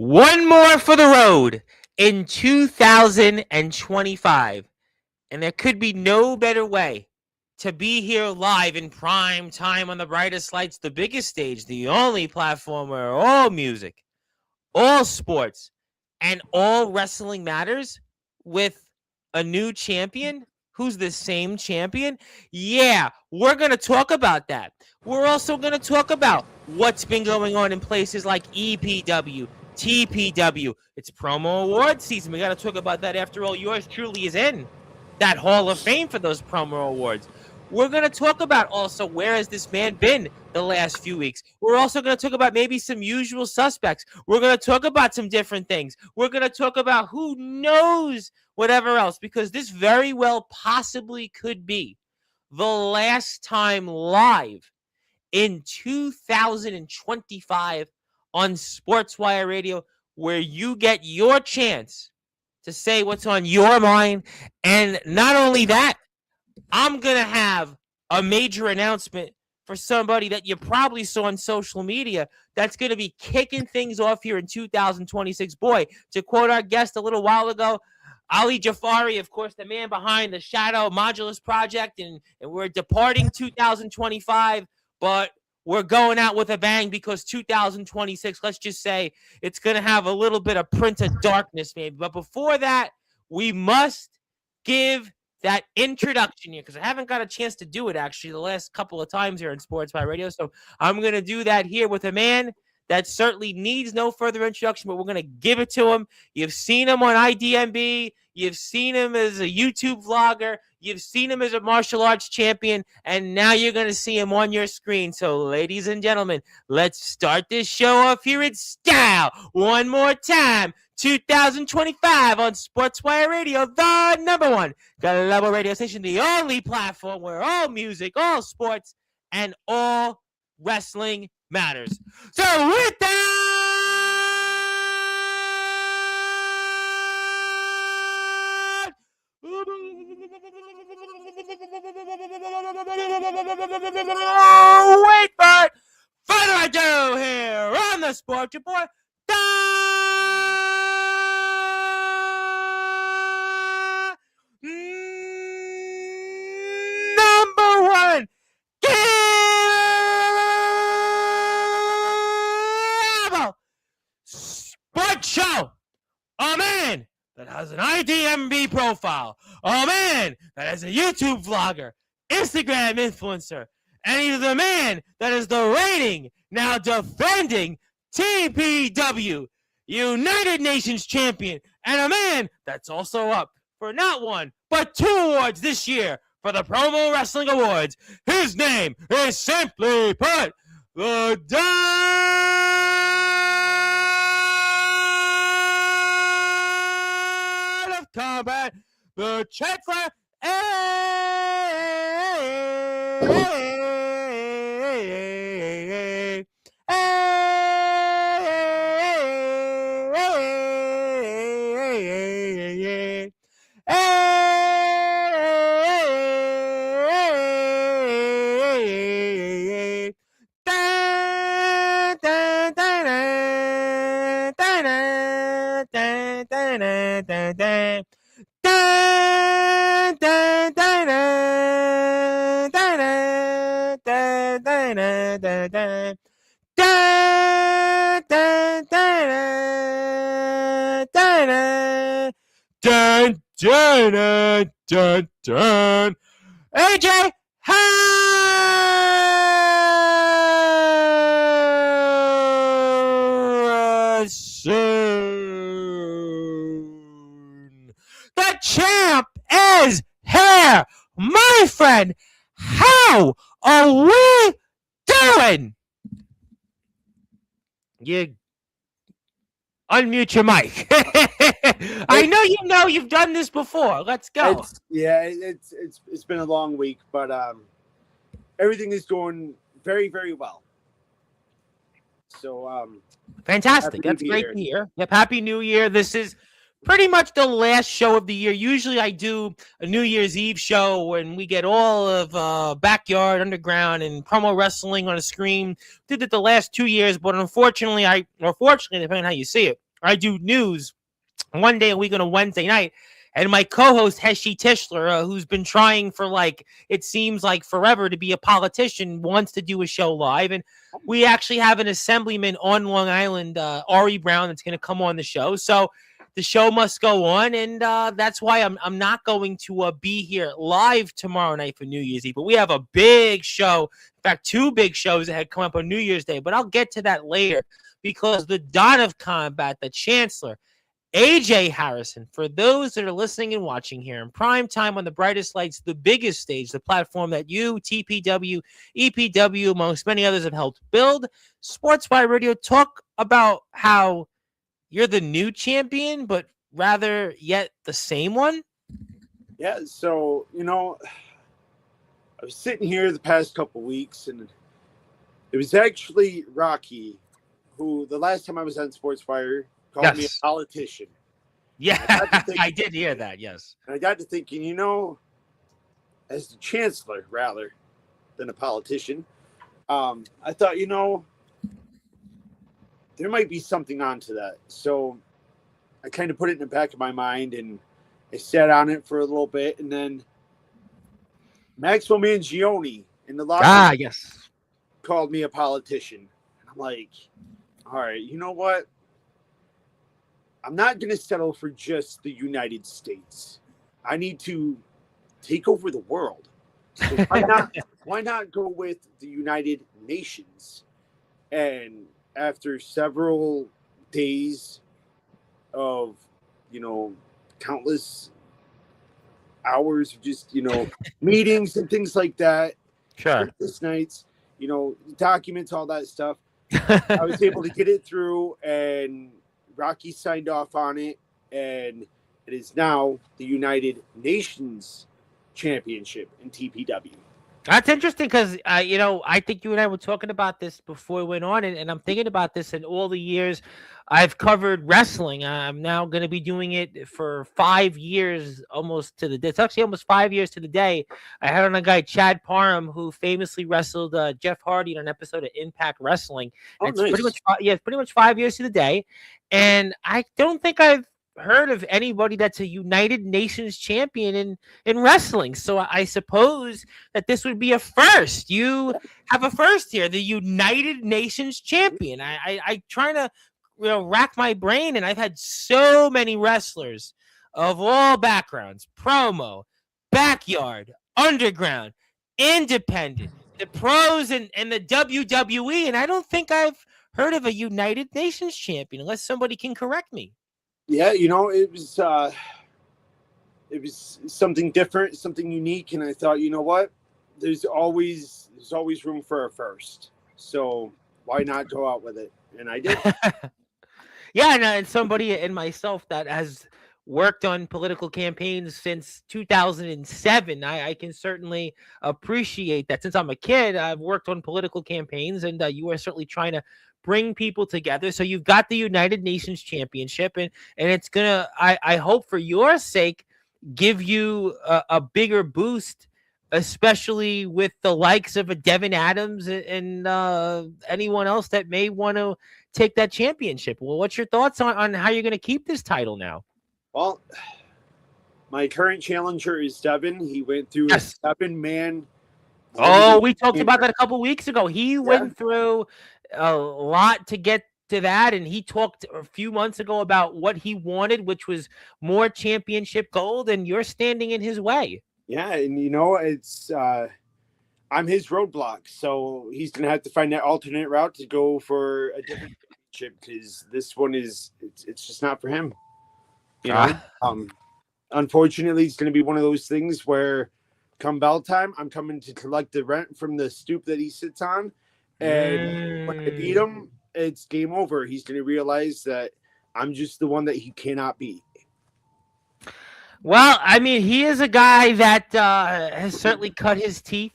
One more for the road in 2025. And there could be no better way to be here live in prime time on the brightest lights, the biggest stage, the only platform where all music, all sports, and all wrestling matters with a new champion who's the same champion. Yeah, we're going to talk about that. We're also going to talk about what's been going on in places like EPW, TPW. It's promo award season. We got to talk about that. After all, yours truly is in that Hall of Fame for those promo awards. We're going to talk about also where has this man been the last few weeks. We're also going to talk about maybe some usual suspects. We're going to talk about some different things. We're going to talk about who knows whatever else, because this very well possibly could be the last time live in 2025 on Sportswire Radio where you get your chance to say what's on your mind. And not only that, I'm going to have a major announcement for somebody that you probably saw on social media that's going to be kicking things off here in 2026. Boy, to quote our guest a little while ago, Ali Jafari, of course, the man behind the Shadow Modulus Project, and we're departing 2025, but we're going out with a bang because 2026, let's just say, it's going to have a little bit of Prince of Darkness, maybe. But before that, we must give that introduction here, because I haven't got a chance to do it actually the last couple of times here in Sports by Radio. So I'm going to do that here with a man that certainly needs no further introduction, but we're going to give it to him. You've seen him on IDMB. You've seen him as a YouTube vlogger. You've seen him as a martial arts champion, and now you're going to see him on your screen. So, ladies and gentlemen, let's start this show off here in style. One more time. 2025 on Sportswire Radio, the number one global radio station, the only platform where all music, all sports, and all wrestling matters. So with that, wait for it. Further ado here on the Sports Report. Number one, cable sports show. A man that has an IDMB profile. A man that is a YouTube vlogger, Instagram influencer, and he's the man that is the reigning, now defending TPW United Nations champion, and a man that's also up for not one, but 2 awards this year for the Promo Wrestling Awards. His name is simply put, the God of Combat, the Chancellor. Ajay, Harrison. The champ is here, my friend. How are we doing? You unmute your mic. I know you've done this before. Let's go. It's been a long week, but everything is going very, very well. So fantastic. That's great to hear. Yep, Happy New Year. This is pretty much the last show of the year. Usually I do a New Year's Eve show when we get all of Backyard, Underground, and promo wrestling on a screen. Did it the last 2 years, but unfortunately, depending on how you see it, I do news one day a week on a Wednesday night. And my co-host Heshi Tischler, who's been trying for it seems like forever to be a politician, wants to do a show live. And we actually have an assemblyman on Long Island, Ari Brown, that's going to come on the show. So the show must go on, and that's why I'm not going to be here live tomorrow night for New Year's Eve. But we have a big show. In fact, 2 big shows that had come up on New Year's Day. But I'll get to that later because the Don of Combat, the Chancellor, Ajay Harrison, for those that are listening and watching here in prime time on the brightest lights, the biggest stage, the platform that you, TPW, EPW, amongst many others have helped build, Sportzwire Radio, talk about how you're the new champion, but rather yet the same one? Yeah, so, I was sitting here the past couple weeks, and it was actually Rocky, who the last time I was on Sportswire called me a politician. Yeah, I did hear that, yes. And I got to thinking, as the chancellor rather than a politician, I thought, there might be something onto that. So I kind of put it in the back of my mind, and I sat on it for a little bit, and then Maxwell Mangione in the locker room called me a politician. And I'm like, all right, you know what? I'm not going to settle for just the United States. I need to take over the world. So why not go with the United Nations? And after several days of, countless hours of just, meetings and things like that, sleepless nights, documents, all that stuff, I was able to get it through, and Rocky signed off on it, and it is now the United Nations Championship in TPW. That's interesting because, I think you and I were talking about this before we went on, and I'm thinking about this in all the years I've covered wrestling. I'm now going to be doing it for 5 years, almost to the day. It's actually almost 5 years to the day. I had on a guy, Chad Parham, who famously wrestled Jeff Hardy on an episode of Impact Wrestling. It's nice. pretty much 5 years to the day. And I don't think I've heard of anybody that's a United Nations champion in wrestling. So I suppose that this would be a first. You have a first here, the United Nations champion. I try to rack my brain, and I've had so many wrestlers of all backgrounds, promo, backyard, underground, independent, the pros and the WWE, and I don't think I've heard of a United Nations champion unless somebody can correct me. Yeah, it was something different, something unique, and I thought, you know what? There's always room for a first. So why not go out with it? And I did. Yeah, and somebody and myself that has worked on political campaigns since 2007. I can certainly appreciate that. Since I'm a kid, I've worked on political campaigns, and you are certainly trying to bring people together. So you've got the United Nations Championship, and it's gonna, I hope for your sake, give you a bigger boost, especially with the likes of a Devin Adams and anyone else that may want to take that championship. Well, what's your thoughts on how you're going to keep this title now? Well, my current challenger is Devin. He went through a 7-man. Oh, we talked about that a couple weeks ago. He went through a lot to get to that, and he talked a few months ago about what he wanted, which was more championship gold, and you're standing in his way. Yeah, and it's I'm his roadblock, so he's gonna have to find that alternate route to go for a different championship, because this one it's just not for him. Unfortunately, it's gonna be one of those things where come bell time, I'm coming to collect the rent from the stoop that he sits on, and when I beat him, it's game over. He's gonna realize that I'm just the one that he cannot beat. Well, I mean, he is a guy that has certainly cut his teeth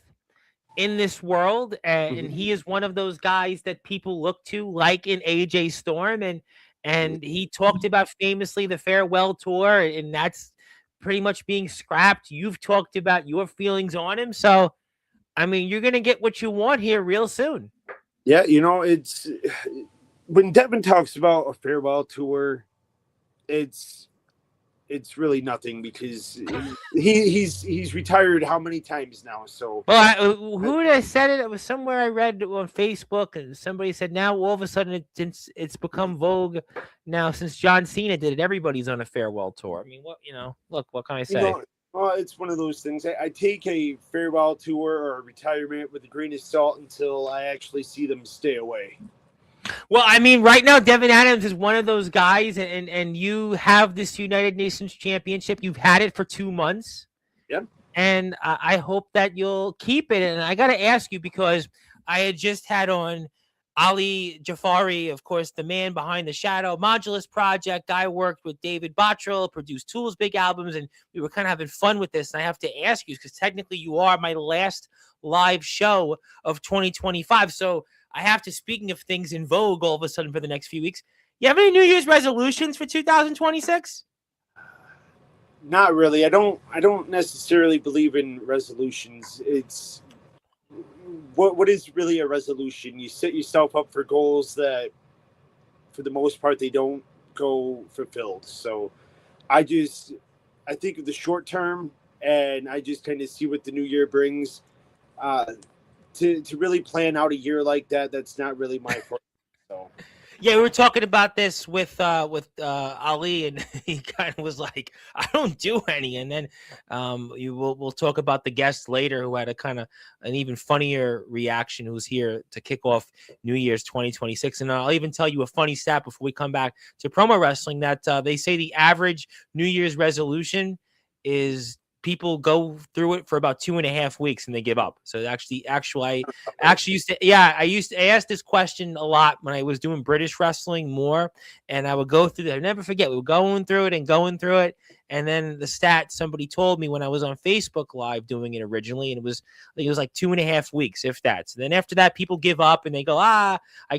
in this world, and he is one of those guys that people look to, like in AJ Storm, and he talked about famously the farewell tour, and that's pretty much being scrapped. You've talked about your feelings on him, so I mean, you're gonna get what you want here real soon. Yeah, it's when Devin talks about a farewell tour, it's really nothing because he's retired how many times now? So Well, who did I said it? It was somewhere I read on Facebook, and somebody said now all of a sudden it's become vogue now since John Cena did it. Everybody's on a farewell tour. I mean, look, what can I you say? know, well, it's one of those things. I take a farewell tour or a retirement with a grain of salt until I actually see them stay away. Well, I mean, right now, Devin Adams is one of those guys, and you have this United Nations Championship. You've had it for 2 months. Yep. And I hope that you'll keep it. And I got to ask you because I had just had on Ali Jafari, of course, the man behind the Shadow Modulus Project. I worked with David Bottrell, produced Tool's big albums, and we were kind of having fun with this. And I have to ask you because technically you are my last live show of 2025. So I have to, speaking of things in vogue all of a sudden for the next few weeks, you have any New Year's resolutions for 2026? Not really. I don't necessarily believe in resolutions. It's what is really a resolution? You set yourself up for goals that for the most part they don't go fulfilled. So I think of the short term and I just kind of see what the new year brings. To really plan out a year like that, that's not really my forte. So Yeah, we were talking about this with Ali, and he kind of was like, "I don't do any." And then we'll talk about the guest later, who had a kind of an even funnier reaction, who's here to kick off New Year's 2026. And I'll even tell you a funny stat before we come back to promo wrestling that they say the average New Year's resolution is people go through it for about 2.5 weeks and they give up. So I actually used to, I asked this question a lot when I was doing British wrestling more, and I would go through that. I never forget. We were going through it. And then the stat somebody told me when I was on Facebook Live doing it originally, and it was like 2.5 weeks, if that. So then after that, people give up and they go, I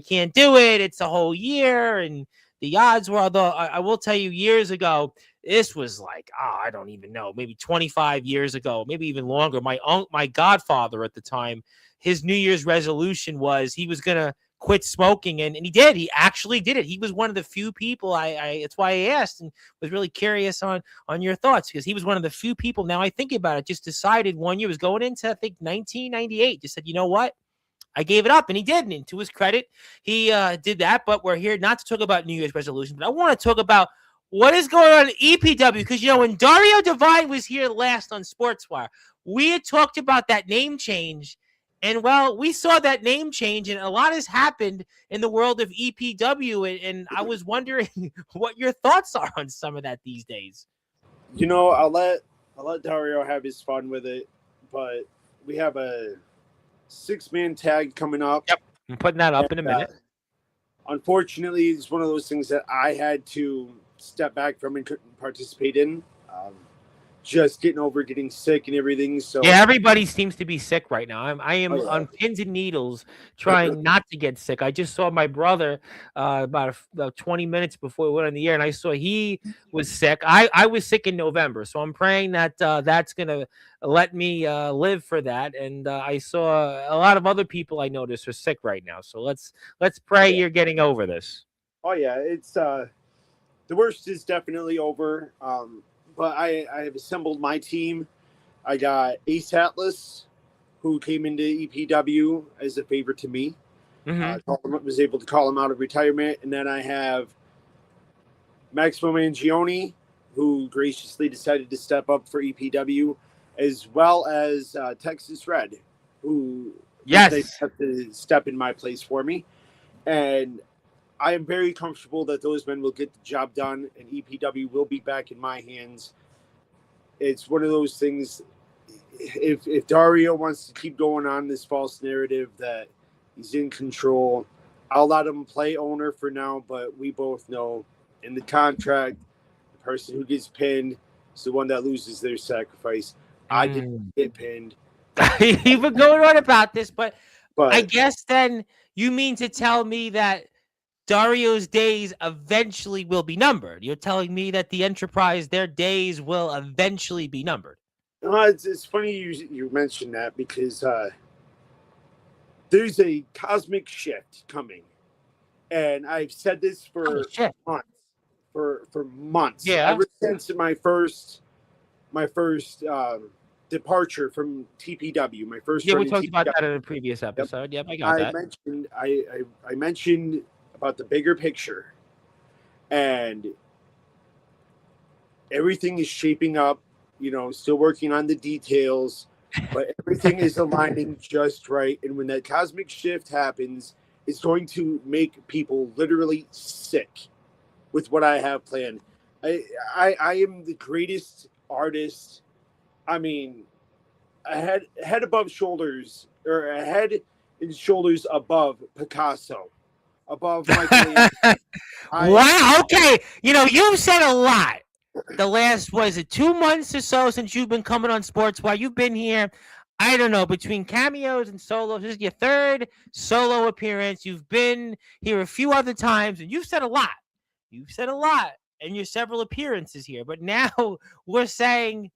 can't do it. It's a whole year. And the odds were, although I will tell you years ago, this was like, I don't even know, maybe 25 years ago, maybe even longer. My godfather at the time, his New Year's resolution was he was going to quit smoking. And he did. He actually did it. He was one of the few people it's why I asked and was really curious on your thoughts, because he was one of the few people. Now I think about it, just decided one year was going into, I think, 1998. Just said, you know what? I gave it up, and he did. And to his credit, he did that. But we're here not to talk about New Year's resolutions, but I want to talk about what is going on in EPW, because, when Dario Divine was here last on Sportswire, we had talked about that name change. And, well, we saw that name change, and a lot has happened in the world of EPW. And I was wondering what your thoughts are on some of that these days. I'll let Dario have his fun with it, but we have a 6-man tag coming up. Yep, I'm putting that up in a minute. Unfortunately, it's one of those things that I had to step back from and couldn't participate in. Just getting sick and everything. So yeah, everybody seems to be sick right now. I am on pins and needles trying not to get sick. I just saw my brother about 20 minutes before we went on the air, and I saw he was sick. I was sick in November, so I'm praying that that's going to let me live for that. And I saw a lot of other people I noticed are sick right now. So let's pray you're getting over this. Oh yeah, it's the worst is definitely over. But I have assembled my team. I got Ace Atlas, who came into EPW as a favor to me. Mm-hmm. Was able to call him out of retirement. And then I have Maximo Mangione, who graciously decided to step up for EPW, as well as Texas Red, who they have to step in my place for me. And I am very comfortable that those men will get the job done, and EPW will be back in my hands. It's one of those things. If Dario wants to keep going on this false narrative that he's in control, I'll let him play owner for now. But we both know in the contract, the person who gets pinned is the one that loses their sacrifice. I didn't get pinned. You've been going on about this, but I guess then you mean to tell me that Dario's days eventually will be numbered. You're telling me that the Enterprise, their days will eventually be numbered. It's funny you mentioned that, because there's a cosmic shift coming. and I've said this Oh for shit. months, for months, Yeah. ever since my first departure from TPW, my first Yeah, we run in talked about that TPW. in a previous Yep. episode. Yep, I got I that. mentioned I mentioned about the bigger picture, and everything is shaping up. Still working on the details, but everything is aligning just right. And when that cosmic shift happens, it's going to make people literally sick with what I have planned. I am the greatest artist. I mean, head above shoulders, or a head and shoulders above Picasso, above Michelangelo. I Wow. Okay. You've said a lot. The last, was it 2 months or so since you've been coming on Sportswire? You've been here, I don't know, between cameos and solos. This is your third solo appearance. You've been here a few other times, and you've said a lot. You've said a lot in your several appearances here. But now we're saying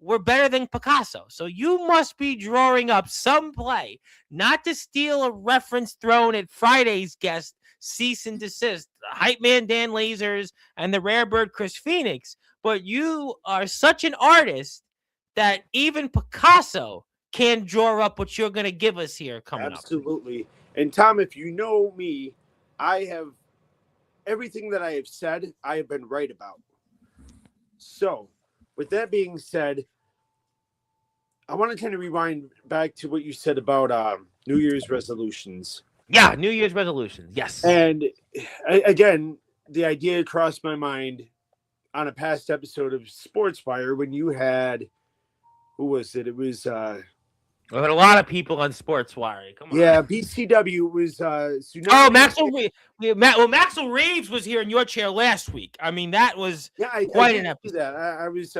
we're better than Picasso. So you must be drawing up some play, not to steal a reference thrown at Friday's guest, cease and desist, hype man Dan Lasers and the rare bird Chris Phoenix, but you are such an artist that even Picasso can draw up what you're going to give us here coming up. Absolutely. And Tom, if you know me, I have everything that I have said, I have been right about. So, with that being said, I want to kind of rewind back to what you said about New Year's resolutions. Yeah, New Year's resolutions. Yes. And again, the idea crossed my mind on a past episode of Sportswire when you had, who was it? It was We had a lot of people on Sportswire. Come on. yeah, BCW was Tsunami. Oh, Maxwell Reeves was here in your chair last week. I mean, that was quite an episode. That. I was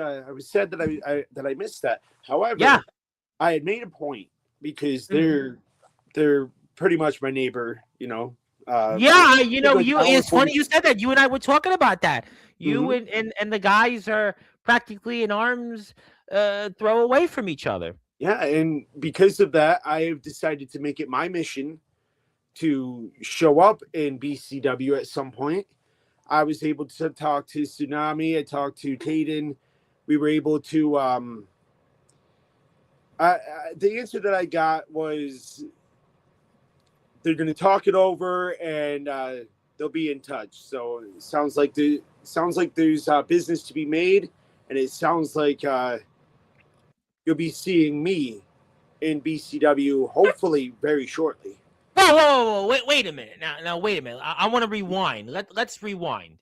sad that I missed that. However, Yeah. I had made a point because Mhm. they're pretty much my neighbor. Yeah, it's funny you said that. You and I were talking about that. You Mhm. and the guys are practically an arm's throw away from each other. Yeah, and because of that, I have decided to make it my mission to show up in BCW at some point. I was able to talk to Tsunami. I talked to Caden. We were able to. The answer that I got was they're going to talk it over and they'll be in touch. So it sounds like there's business to be made, and it sounds like you'll be seeing me in BCW hopefully very shortly. Whoa. Wait a minute. Now wait a minute. I want to rewind. Let's rewind,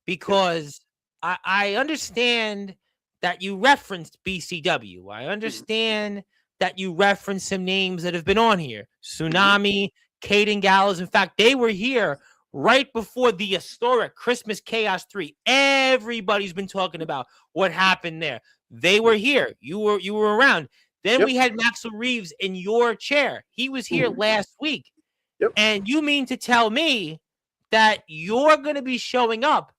because I understand that you referenced BCW. I understand that you referenced some names that have been on here. Tsunami, Caden Gallows. In fact, they were here right before the historic Christmas Chaos 3. Everybody's been talking about what happened there. They were here. You were around. Then we had Maxwell Reeves in your chair. He was here last week. Yep. And you mean to tell me that you're going to be showing up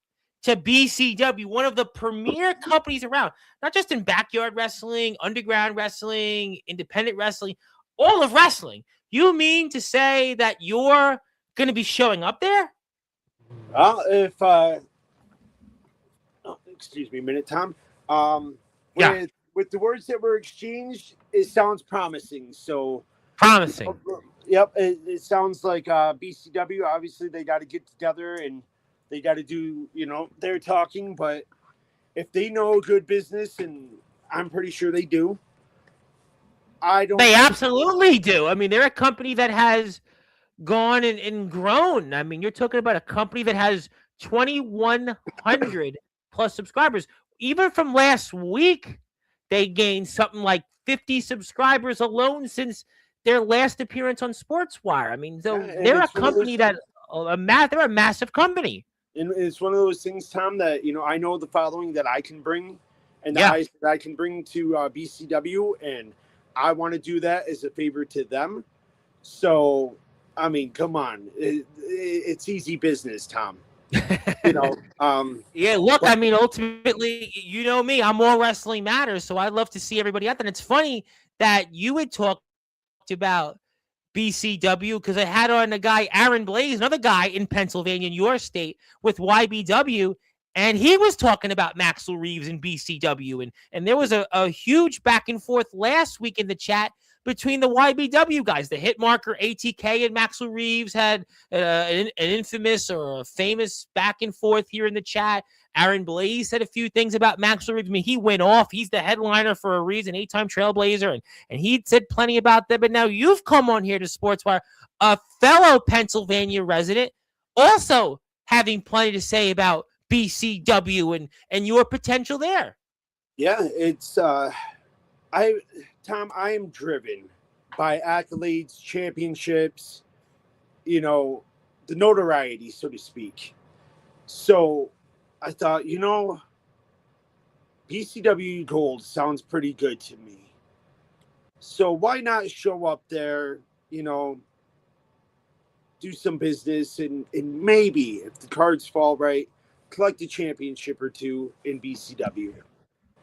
to BCW, one of the premier companies around, not just in backyard wrestling, underground wrestling, independent wrestling, all of wrestling. You mean to say that you're going to be showing up there? Well, if excuse me a minute, Tom. With the words that were exchanged, it sounds promising. So promising. Yep, it sounds like BCW. Obviously, they got to get together and they got to do, they're talking. But if they know good business, and I'm pretty sure they do, They absolutely do. I mean, they're a company that has gone and grown. I mean, you're talking about a company that has 2,100 plus subscribers. Even from last week, they gained something like 50 subscribers alone since their last appearance on Sportswire. I mean, they're a company they're a massive company. And it's one of those things, Tom, that, I know the following that I can bring and the eyes that I can bring to BCW, and I want to do that as a favor to them. So, I mean, come on. It's easy business, Tom. Yeah, look, I mean, ultimately, you know me, I'm all wrestling matters, so I'd love to see everybody out there. And it's funny that you had talked about BCW because I had on a guy, Aaron Blaze, another guy in Pennsylvania, in your state, with YBW. And he was talking about Maxwell Reeves and BCW. And there was a huge back and forth last week in the chat between the YBW guys. The Hitmarker, ATK, and Maxwell Reeves had an infamous or a famous back and forth here in the chat. Aaron Blaze said a few things about Maxwell Reeves. I mean, he went off. He's the headliner for a reason, 8-time Trailblazer, and he said plenty about that. But now you've come on here to Sportswire, a fellow Pennsylvania resident, also having plenty to say about BCW and your potential there. Yeah, it's Tom, I am driven by accolades, championships, the notoriety, so to speak. So I thought, BCW Gold sounds pretty good to me. So why not show up there, do some business and maybe, if the cards fall right, collect a championship or two in BCW.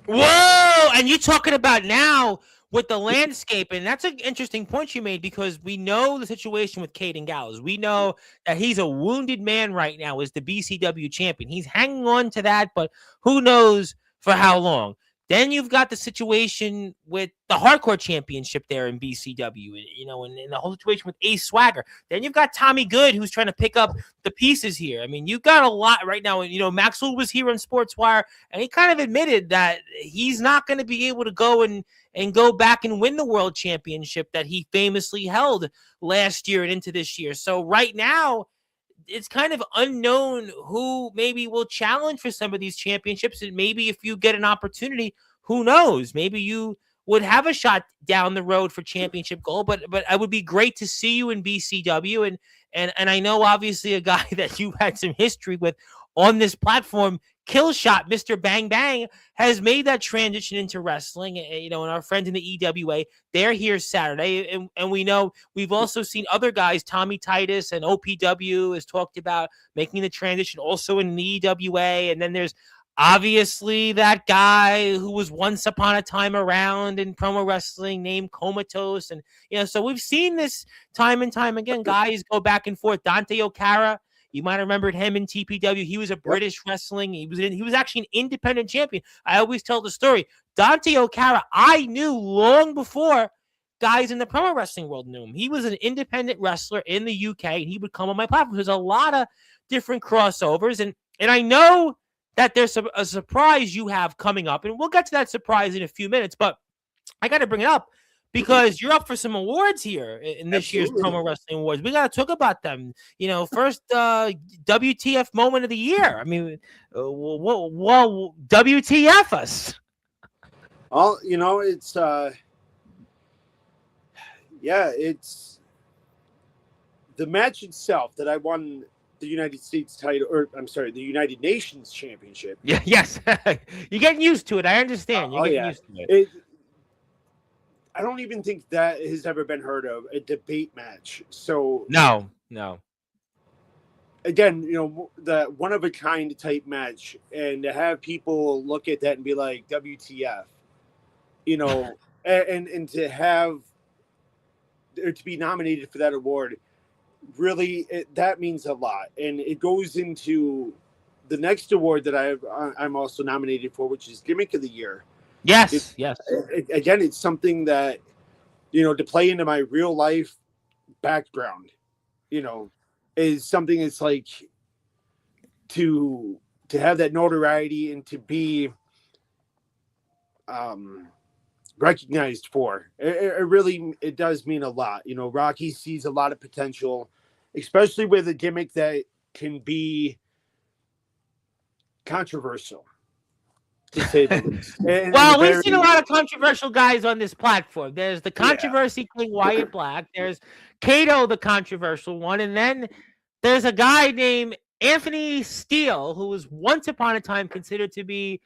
Whoa! And you're talking about now with the landscape, and that's an interesting point you made because we know the situation with Caden Gallows. We know that he's a wounded man right now as the BCW champion. He's hanging on to that, but who knows for how long. Then you've got the situation with the Hardcore Championship there in BCW, and the whole situation with Ace Swagger. Then you've got Tommy Good, who's trying to pick up the pieces here. I mean, you've got a lot right now. Maxwell was here on Sportswire, and he kind of admitted that he's not going to be able to go and go back and win the World Championship that he famously held last year and into this year. So right now, it's kind of unknown who maybe will challenge for some of these championships. And maybe if you get an opportunity, who knows? Maybe you would have a shot down the road for championship gold. But it would be great to see you in BCW. And I know obviously a guy that you had some history with on this platform, Killshot, Mr. Bang Bang, has made that transition into wrestling. And our friends in the EWA, they're here Saturday. And we know we've also seen other guys, Tommy Titus and OPW has talked about making the transition also in the EWA. And then there's obviously that guy who was once upon a time around in promo wrestling named Comatose. And, so we've seen this time and time again. Guys go back and forth. Dante Okara, you might have remembered him in TPW. He was a British wrestling. He was actually an independent champion. I always tell the story. Dante Okara, I knew long before guys in the promo wrestling world knew him. He was an independent wrestler in the UK, and he would come on my platform. There's a lot of different crossovers, and I know that there's a surprise you have coming up, and we'll get to that surprise in a few minutes, but I got to bring it up because you're up for some awards here in this year's Promo Wrestling Awards. We got to talk about them. First WTF moment of the year. I mean, well, WTF us. Well, it's it's the match itself that I won the United States title, the United Nations Championship. Yeah, yes. You're getting used to it. I understand. You're getting used to it. I don't even think that has ever been heard of, a debate match. So no. Again, the one of a kind type match, and to have people look at that and be like, WTF, and to have or to be nominated for that award, really, that means a lot. And it goes into the next award that I'm also nominated for, which is Gimmick of the Year. Yes. Again, it's something that, to play into my real life background, is something that's like to have that notoriety and to be recognized for. It does mean a lot. Rocky sees a lot of potential, especially with a gimmick that can be controversial, to say the least. Well, we've seen a lot of controversial guys on this platform. There's the controversy King Wyatt Black. There's Kato, the controversial one. And then there's a guy named Anthony Steele, who was once upon a time considered to be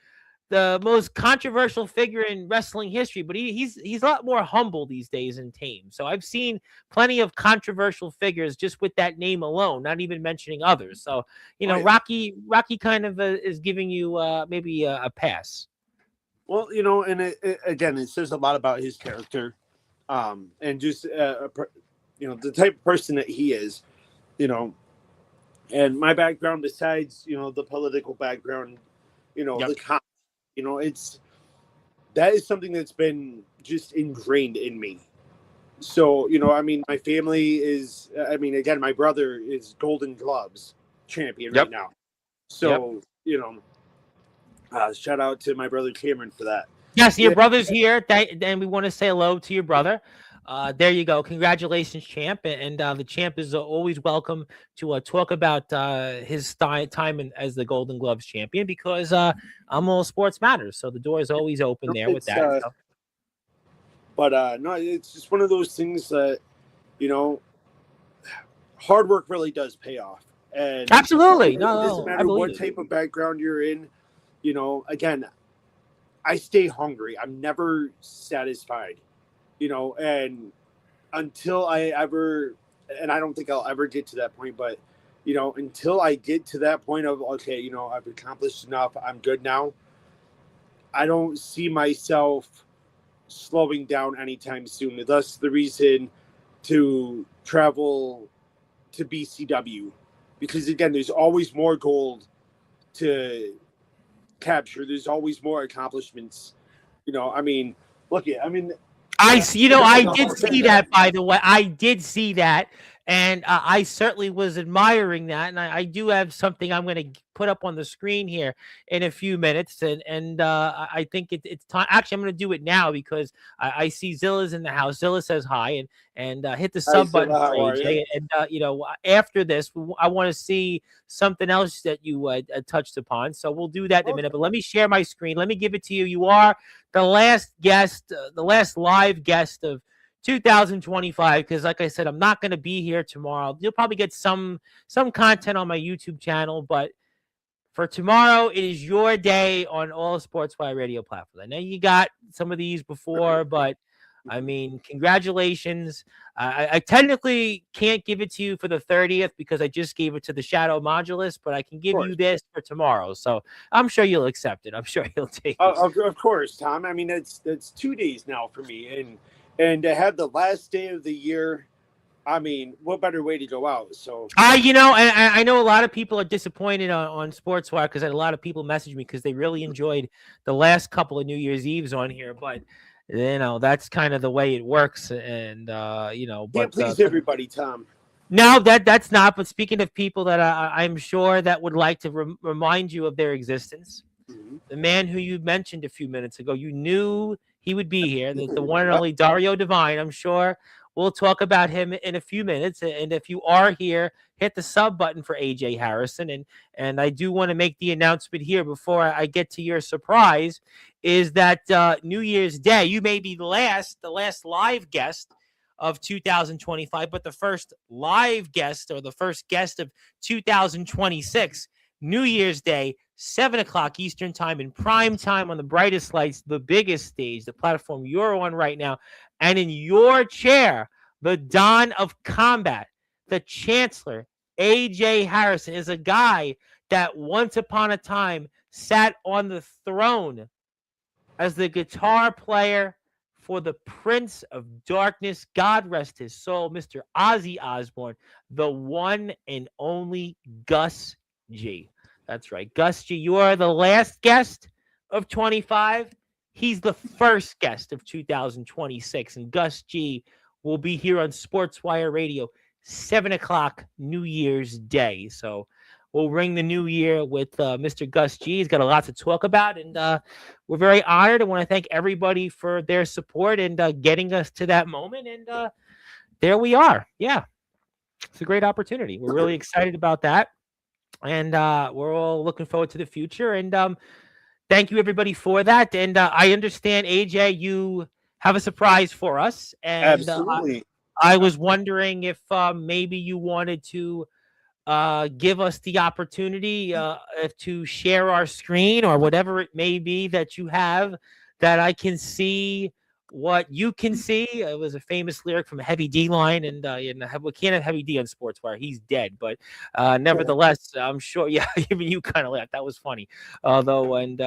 the most controversial figure in wrestling history, but he's a lot more humble these days and tame. So I've seen plenty of controversial figures just with that name alone, not even mentioning others. So, Rocky kind of is giving you maybe a pass. Well, and it says a lot about his character, and just the type of person that he is, you know, and my background besides, the political background, Yep. the that is something that's been just ingrained in me. So, my family is, again, my brother is Golden Gloves champion right Yep. now. Yep. So, shout out to my brother Cameron for that. Yes, your Yeah, brother's here, and we want to say hello to your brother. There you go. Congratulations, champ. And the champ is always welcome to talk about his time as the Golden Gloves champion, because I'm all sports matters. So the door is always open there with that. So. But no, it's just one of those things that, you know, hard work really does pay off. And Absolutely. it No, doesn't no, I matter believe what it. type of background you're in, again, I stay hungry. I'm never satisfied, and until I ever, and I don't think I'll ever get to that point, but, until I get to that point of, okay, I've accomplished enough, I'm good now, I don't see myself slowing down anytime soon. Thus the reason to travel to BCW, because again, there's always more gold to capture. There's always more accomplishments. Look at, I see, I did see that, by the way. I did see that, and I certainly was admiring that. And I do have something I'm going to put up on the screen here in a few minutes, and I think it's time. Actually, I'm going to do it now because I see Zilla's in the house. Zilla says hi, and hit the Hi, sub button Zilla, for how are AJ. you? And after this, I want to see something else that you touched upon. So we'll do that in a minute. But let me share my screen. Let me give it to you. You are the last guest, the last live guest of 2025, because like I said, I'm not going to be here tomorrow. You'll probably get some content on my YouTube channel, but for tomorrow, it is your day on all Sportswire radio platforms. I know you got some of these before, but I mean, congratulations. I technically can't give it to you for the 30th because I just gave it to the Shadow Modulus, but I can give you this for tomorrow. So I'm sure you'll accept it. I'm sure you'll take it. Of course, Tom. I mean, that's 2 days now for me, and to have the last day of the year, I mean, what better way to go out? So I know a lot of people are disappointed on Sportswire because I had a lot of people message me because they really enjoyed the last couple of New Year's Eves on here, but that's kind of the way it works, and can't please everybody, Tom. No, that's not. But speaking of people that I'm sure that would like to remind you of their existence, the man who you mentioned a few minutes ago, you knew he would be here, the one and only Dario Divine. I'm sure we'll talk about him in a few minutes. And if you are here, hit the sub button for AJ Harrison. And I do want to make the announcement here before I get to your surprise, is that New Year's Day, you may be the last live guest of 2025, but the first live guest, or the first guest of 2026, New Year's Day, 7 o'clock Eastern time, in prime time on the brightest lights, the biggest stage, the platform you're on right now, and in your chair, the Don of Combat, the Chancellor, Ajay Harrison, is a guy that once upon a time sat on the throne as the guitar player for the Prince of Darkness, God rest his soul, Mr. Ozzy Osbourne, the one and only Gus G. That's right, Gus G. You are the last guest of 25. He's the first guest of 2026, and Gus G will be here on Sportswire Radio, 7 o'clock New Year's Day. So we'll ring the new year with Mr. Gus G. He's got a lot to talk about, and we're very honored. I want to thank everybody for their support and getting us to that moment. And there we are. Yeah, it's a great opportunity. We're really excited about that, and we're all looking forward to the future. And thank you, everybody, for that. And I understand, AJ, you have a surprise for us. And absolutely. I was wondering if maybe you wanted to give us the opportunity to share our screen or whatever it may be that you have, that I can see what you can see. It was a famous lyric from Heavy D line, and we can't have Heavy D on Sportswire. He's dead, but nevertheless, I'm sure. Yeah, even you kind of laughed. That was funny. Although, and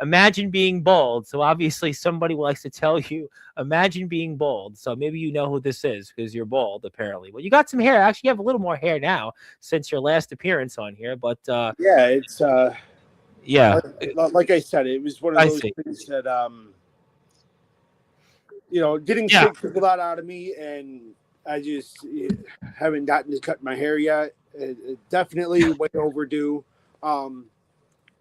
imagine being bald. So obviously, somebody likes to tell you, imagine being bald. So maybe you know who this is because you're bald, apparently. Well, you got some hair. Actually, you have a little more hair now since your last appearance on here. But yeah, it's yeah, like I said, it was one of I those see. things that getting Yeah. sick took a lot out of me, and I just haven't gotten to cut my hair yet. Definitely way overdue.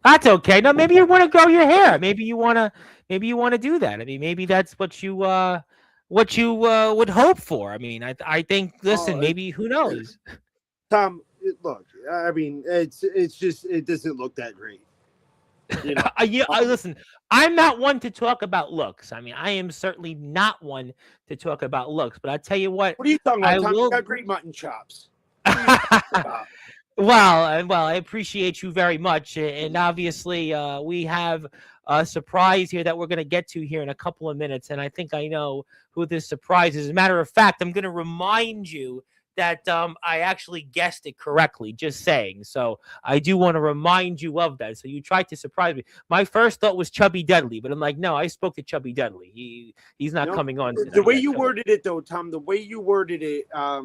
That's okay. No, maybe you want to grow your hair. Maybe you want to do that. I mean, maybe that's what you would hope for. I mean, I think. Listen, maybe who knows? Tom, look, I mean, it's just it doesn't look that great. Listen, I'm not one to talk about looks. I mean, I am certainly not one to talk about looks. But I tell you what, What are you talking about, I Tom? will. You got great mutton chops. What are you talking about? Well, I appreciate you very much, and obviously, we have a surprise here that we're going to get to here in a couple of minutes, and I think I know who this surprise is. As a matter of fact, I'm going to remind you that I actually guessed it correctly, just saying. So I do want to remind you of that. So you tried to surprise me. My first thought was Chubby Dudley, but I'm like, no, I spoke to Chubby Dudley. He's not coming on tonight. The way you worded it, though, Tom, the way you worded it, I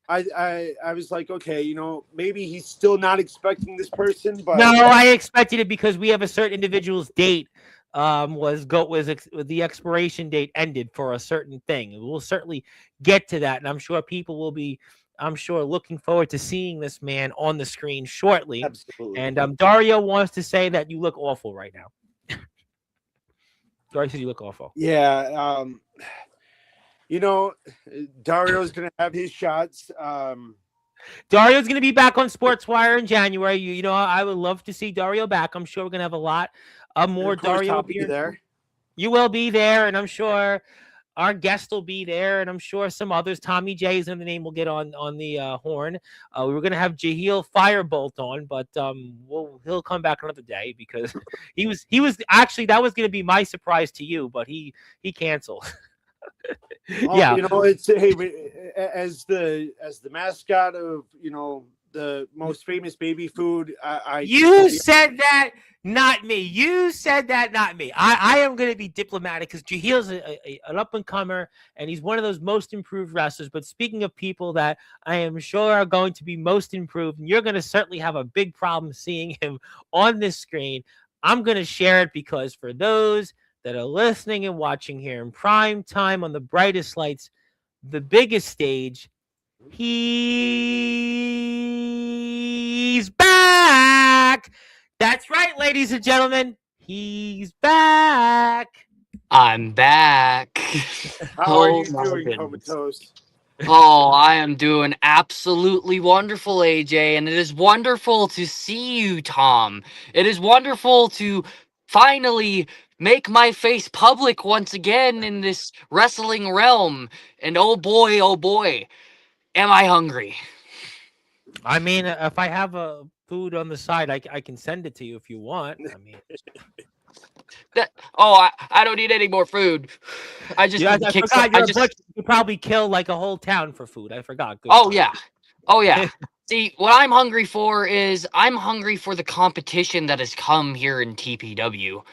was like, okay, maybe he's still not expecting this person, but no, I expected it because we have a certain individual's date the expiration date ended for a certain thing. We'll certainly get to that, and I'm sure people will be, looking forward to seeing this man on the screen shortly. Absolutely. And Dario wants to say that you look awful right now. Dario says you look awful. Yeah. Dario's going to have his shots. Dario's going to be back on Sportswire in January. I would love to see Dario back. I'm sure we're going to have a lot more Dario appearances. There. You will be there, and I'm sure our guest will be there, and I'm sure some others. Tommy J is in the name. Will get on the horn. We were going to have Jaheel Firebolt on, but he'll come back another day because he was actually, that was going to be my surprise to you, but he canceled. Yeah, it's as the mascot of the most famous baby food. You said that, not me. You said that, not me. I am going to be diplomatic because Jaheel's an up and comer, and he's one of those most improved wrestlers. But speaking of people that I am sure are going to be most improved, and you're going to certainly have a big problem seeing him on this screen, I'm going to share it because for those that are listening and watching here in prime time on the brightest lights, the biggest stage, he's back. That's right, ladies and gentlemen. He's back. I'm back. How are you doing, Comatose? Oh, I am doing absolutely wonderful, AJ, and it is wonderful to see you, Tom. It is wonderful to finally make my face public once again in this wrestling realm. And oh boy, am I hungry. I mean, if I have a food on the side, I can send it to you if you want. I mean, I don't need any more food. I just I forgot you probably kill like a whole town for food. I forgot. Good oh yeah. See, what I'm hungry for is I'm hungry for the competition that has come here in TPW.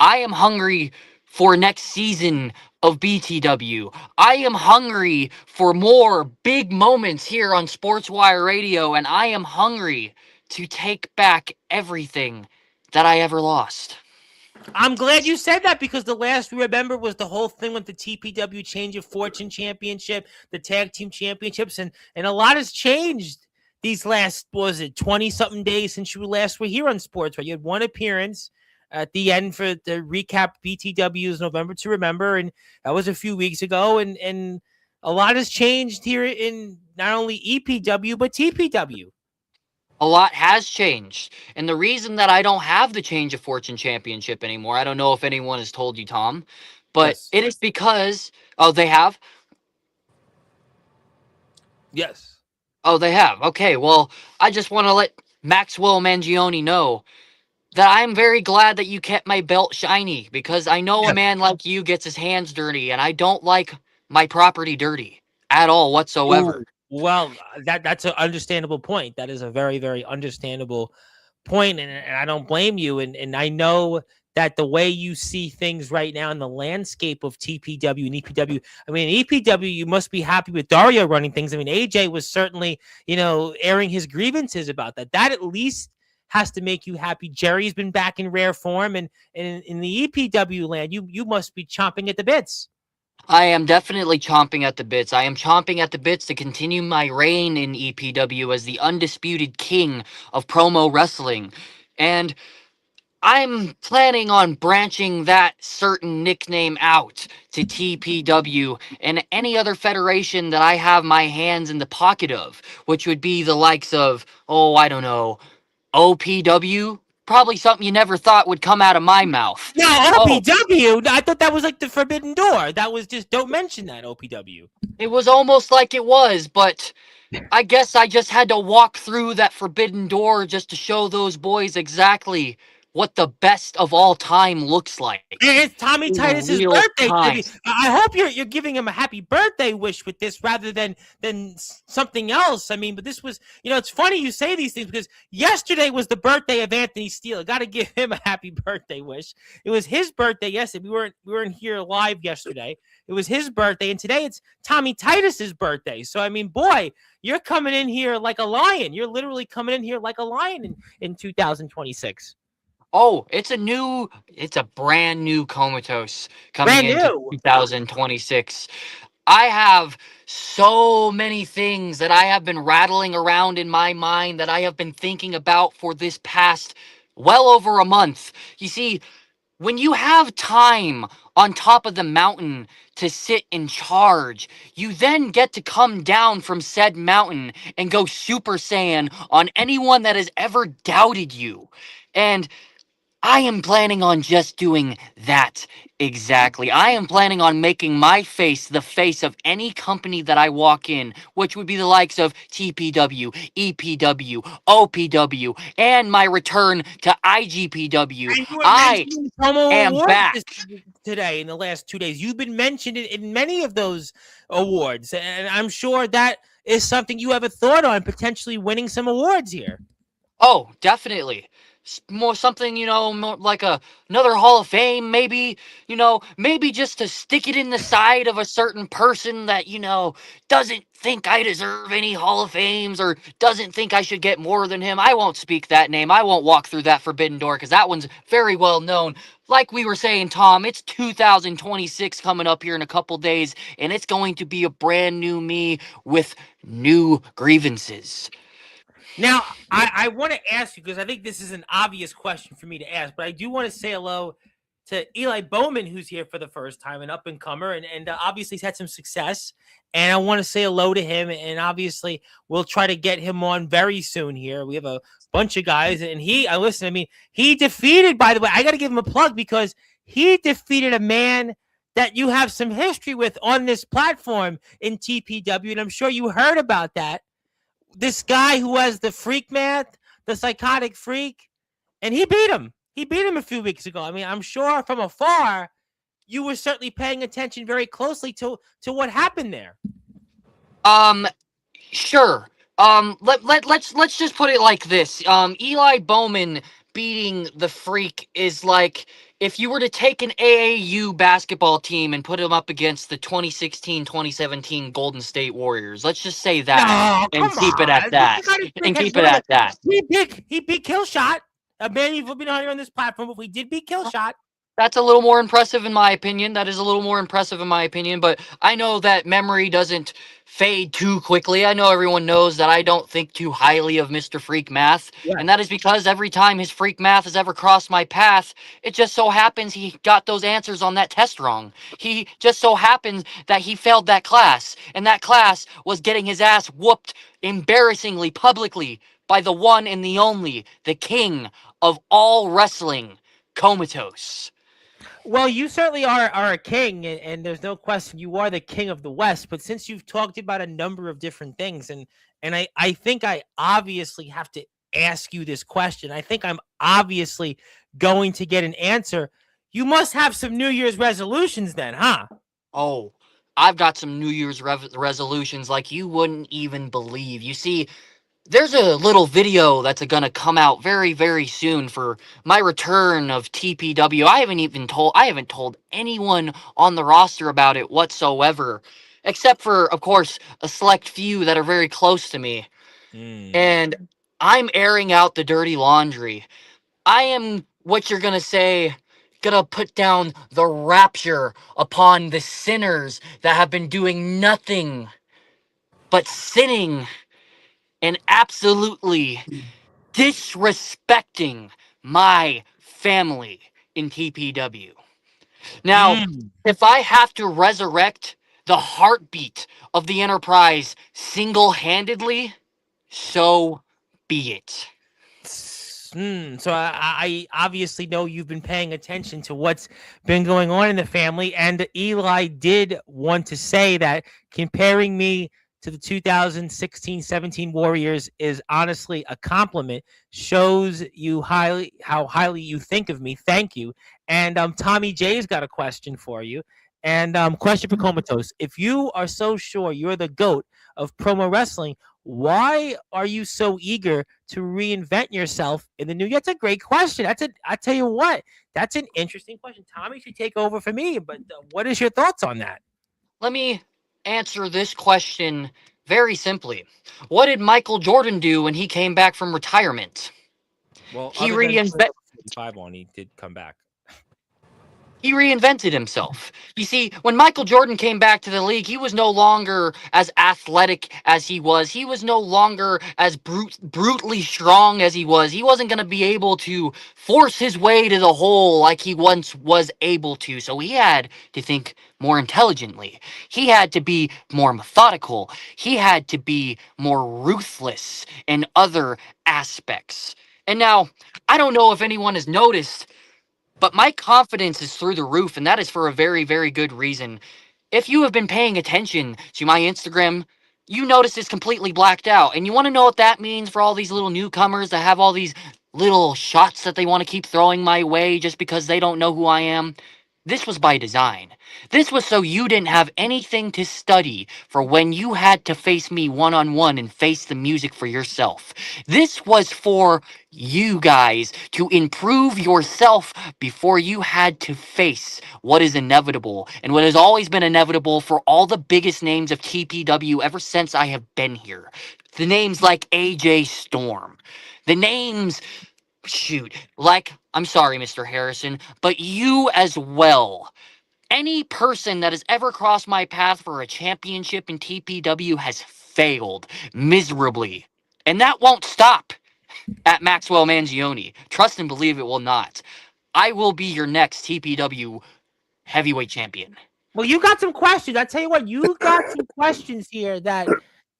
I am hungry for next season of BTW. I am hungry for more big moments here on Sportswire Radio, and I am hungry to take back everything that I ever lost. I'm glad you said that because the last we remember was the whole thing with the TPW Change of Fortune Championship, the Tag Team Championships, and a lot has changed these last, 20-something days since you last were here on Sports, right? You had one appearance at the end for the recap BTW's November to Remember, and that was a few weeks ago, and a lot has changed here in not only EPW, but TPW. A lot has changed. And the reason that I don't have the Change of Fortune Championship anymore, I don't know if anyone has told you, Tom, but yes. It is because... Oh, they have? Yes. Oh, they have. Okay, well, I just want to let Maxwell Mangione know that I'm very glad that you kept my belt shiny, because I know a man like you gets his hands dirty, and I don't like my property dirty at all whatsoever. Ooh, well, that's an understandable point. That is a very, very understandable point, and I don't blame you. And I know that the way you see things right now in the landscape of TPW and EPW, I mean, EPW, you must be happy with Dario running things. I mean, AJ was certainly, airing his grievances about that. That at least has to make you happy. Jerry's been back in rare form, and in the EPW land, you must be chomping at the bits. I am definitely chomping at the bits. I am chomping at the bits to continue my reign in EPW as the undisputed king of promo wrestling. And I'm planning on branching that certain nickname out to TPW and any other federation that I have my hands in the pocket of, which would be the likes of, oh, I don't know, OPW? Probably something you never thought would come out of my mouth. No, Oh, OPW. I thought that was like the forbidden door. That was just, don't mention that, OPW. it was almost like it was, but I guess I just had to walk through that forbidden door just to show those boys exactly what the best of all time looks like. And it's Tommy In Titus's real birthday. time. I hope you're giving him a happy birthday wish with this rather than something else. I mean, but this was, it's funny you say these things because yesterday was the birthday of Anthony Steele. I got to give him a happy birthday wish. It was his birthday yesterday. We weren't here live yesterday. It was his birthday, and today it's Tommy Titus's birthday. So I mean, boy, you're coming in here like a lion. You're literally coming in here like a lion in 2026. Oh, it's a brand new Comatose coming Brand into new. 2026. I have so many things that I have been rattling around in my mind that I have been thinking about for this past well over a month. You see, when you have time on top of the mountain to sit in charge, you then get to come down from said mountain and go Super Saiyan on anyone that has ever doubted you. And I am planning on just doing that exactly. I am planning on making my face the face of any company that I walk in, which would be the likes of TPW, EPW, OPW, and my return to IGPW. And you were I mentioning promo am awards back. today in the last 2 days. You've been mentioned in many of those awards, and I'm sure that is something you have a thought on potentially winning some awards here. Oh, definitely. More something, more like another Hall of Fame, maybe, maybe just to stick it in the side of a certain person that, doesn't think I deserve any Hall of Fames or doesn't think I should get more than him. I won't speak that name. I won't walk through that forbidden door because that one's very well known. Like we were saying, Tom, it's 2026 coming up here in a couple days, and it's going to be a brand new me with new grievances. Now, I want to ask you, because I think this is an obvious question for me to ask, but I do want to say hello to Eli Bowman, who's here for the first time, an up-and-comer, and obviously he's had some success, and I want to say hello to him, and obviously we'll try to get him on very soon here. We have a bunch of guys, and he defeated, by the way, I got to give him a plug, because he defeated a man that you have some history with on this platform in TPW, and I'm sure you heard about that. This guy who has the freak math, the psychotic freak, and he beat him. He beat him a few weeks ago. I mean, I'm sure from afar, you were certainly paying attention very closely to what happened there. Sure. Let's just put it like this. Eli Bowman beating the freak is like if you were to take an AAU basketball team and put them up against the 2016-2017 Golden State Warriors. Let's just say that and keep it at that. And keep it at that. He beat Killshot. A man you've been on here on this platform, but we did beat Killshot. That's a little more impressive in my opinion. That is a little more impressive in my opinion, but I know that memory doesn't fade too quickly. I know everyone knows that I don't think too highly of Mr. Freak Math, and that is because every time his Freak Math has ever crossed my path, it just so happens he got those answers on that test wrong. He just so happens that he failed that class, and that class was getting his ass whooped embarrassingly publicly by the one and the only, the king of all wrestling, Comatose. Well, you certainly are a king, and there's no question you are the king of the West. But since you've talked about a number of different things, and I think I obviously have to ask you this question. I think I'm obviously going to get an answer. You must have some New Year's resolutions then, huh? Oh, I've got some New Year's resolutions like you wouldn't even believe. You see, there's a little video that's gonna come out very, very soon for my return of TPW. I haven't told anyone on the roster about it whatsoever, except for, of course, a select few that are very close to me. And I'm airing out the dirty laundry. I am what you're gonna say, gonna put down the rapture upon the sinners that have been doing nothing but sinning and absolutely disrespecting my family in TPW. Now, Mm. if I have to resurrect the heartbeat of the Enterprise single-handedly, so be it. So I obviously know you've been paying attention to what's been going on in the family, and Eli did want to say that comparing me to the 2016-17 Warriors is honestly a compliment. Shows you how highly you think of me. Thank you. And Tommy J's got a question for you. And question for Comatose: if you are so sure you're the GOAT of promo wrestling, why are you so eager to reinvent yourself in the new year? That's a great question. I tell you what, that's an interesting question. Tommy should take over for me, but what is your thoughts on that? Let me answer this question very simply. What did Michael Jordan do when he came back from retirement? Well, He other than putting reinvented. number 45 on, he did come back. He reinvented himself. You see, when Michael Jordan came back to the league, he was no longer as athletic as he was. He was no longer as brutally strong as he was. He wasn't going to be able to force his way to the hole like he once was able to. So he had to think more intelligently. He had to be more methodical. He had to be more ruthless in other aspects. And now, I don't know if anyone has noticed, but my confidence is through the roof, and that is for a very, very good reason. If you have been paying attention to my Instagram, you notice it's completely blacked out. And you want to know what that means for all these little newcomers that have all these little shots that they want to keep throwing my way just because they don't know who I am? This was by design. This was so you didn't have anything to study for when you had to face me one-on-one and face the music for yourself. This was for you guys to improve yourself before you had to face what is inevitable and what has always been inevitable for all the biggest names of TPW ever since I have been here. The names like AJ Storm. The names, shoot, like, I'm sorry, Mr. Harrison, but you as well. Any person that has ever crossed my path for a championship in TPW has failed miserably. And that won't stop at Maxwell Mangione. Trust and believe it will not. I will be your next TPW heavyweight champion. Well, you got some questions. I tell you what, you got some questions here that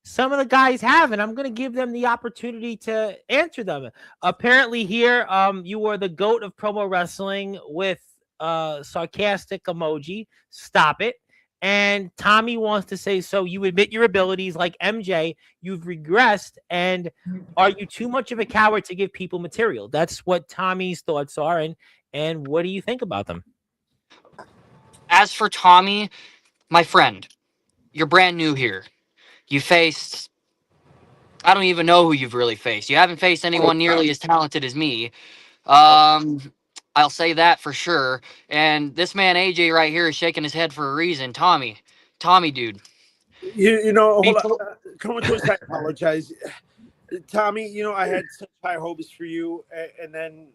some of the guys have, and I'm going to give them the opportunity to answer them. Apparently, here, you were the GOAT of promo wrestling with sarcastic emoji. Stop it. And Tommy wants to say, so you admit your abilities like MJ, you've regressed, and are you too much of a coward to give people material? That's what Tommy's thoughts are, and what do you think about them? As for Tommy, my friend, you're brand new here. You faced, I don't even know who you've really faced. You haven't faced anyone nearly as talented as me. I'll say that for sure. And this man AJ right here is shaking his head for a reason. Tommy, dude. You know, hold on. Before- Comatose, I apologize. Tommy, you know, I had such high hopes for you, and then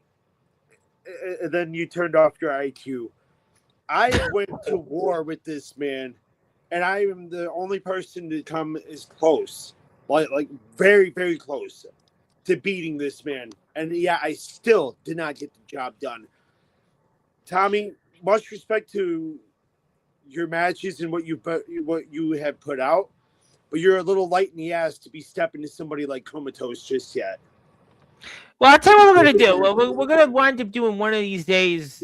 you turned off your IQ. I went to war with this man, and I am the only person to come as close, like very, very close to beating this man. And yeah, I still did not get the job done. Tommy, much respect to your matches and what you have put out, but you're a little light in the ass to be stepping to somebody like Comatose just yet. Well, I'll tell you what we're going to do. Well, we're going to wind up doing one of these days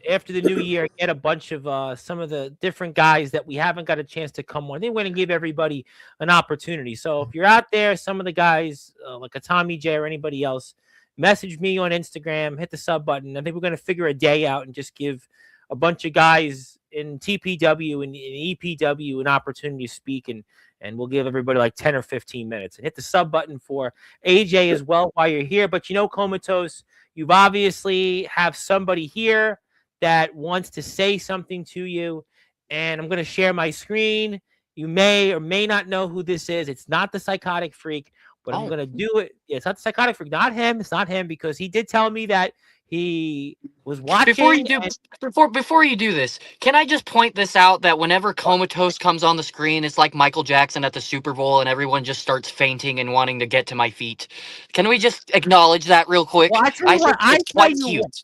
after the new year, get a bunch of some of the different guys that we haven't got a chance to come on. I think we're going to give everybody an opportunity. So if you're out there, some of the guys like a Tommy J or anybody else, message me on Instagram, hit the sub button. I think we're going to figure a day out and just give a bunch of guys in TPW and in EPW an opportunity to speak, and we'll give everybody like 10 or 15 minutes. And hit the sub button for AJ as well while you're here. But Comatose, you've obviously have somebody here that wants to say something to you, and I'm going to share my screen. You may or may not know who this is. It's not the Psychotic Freak, but I'm going to do it. Yeah, it's not the Psychotic Freak. Not him. It's not him, because he did tell me that he was watching. Before you do this, can I just point this out that whenever Comatose comes on the screen, it's like Michael Jackson at the Super Bowl, and everyone just starts fainting and wanting to get to my feet. Can we just acknowledge that real quick? Well,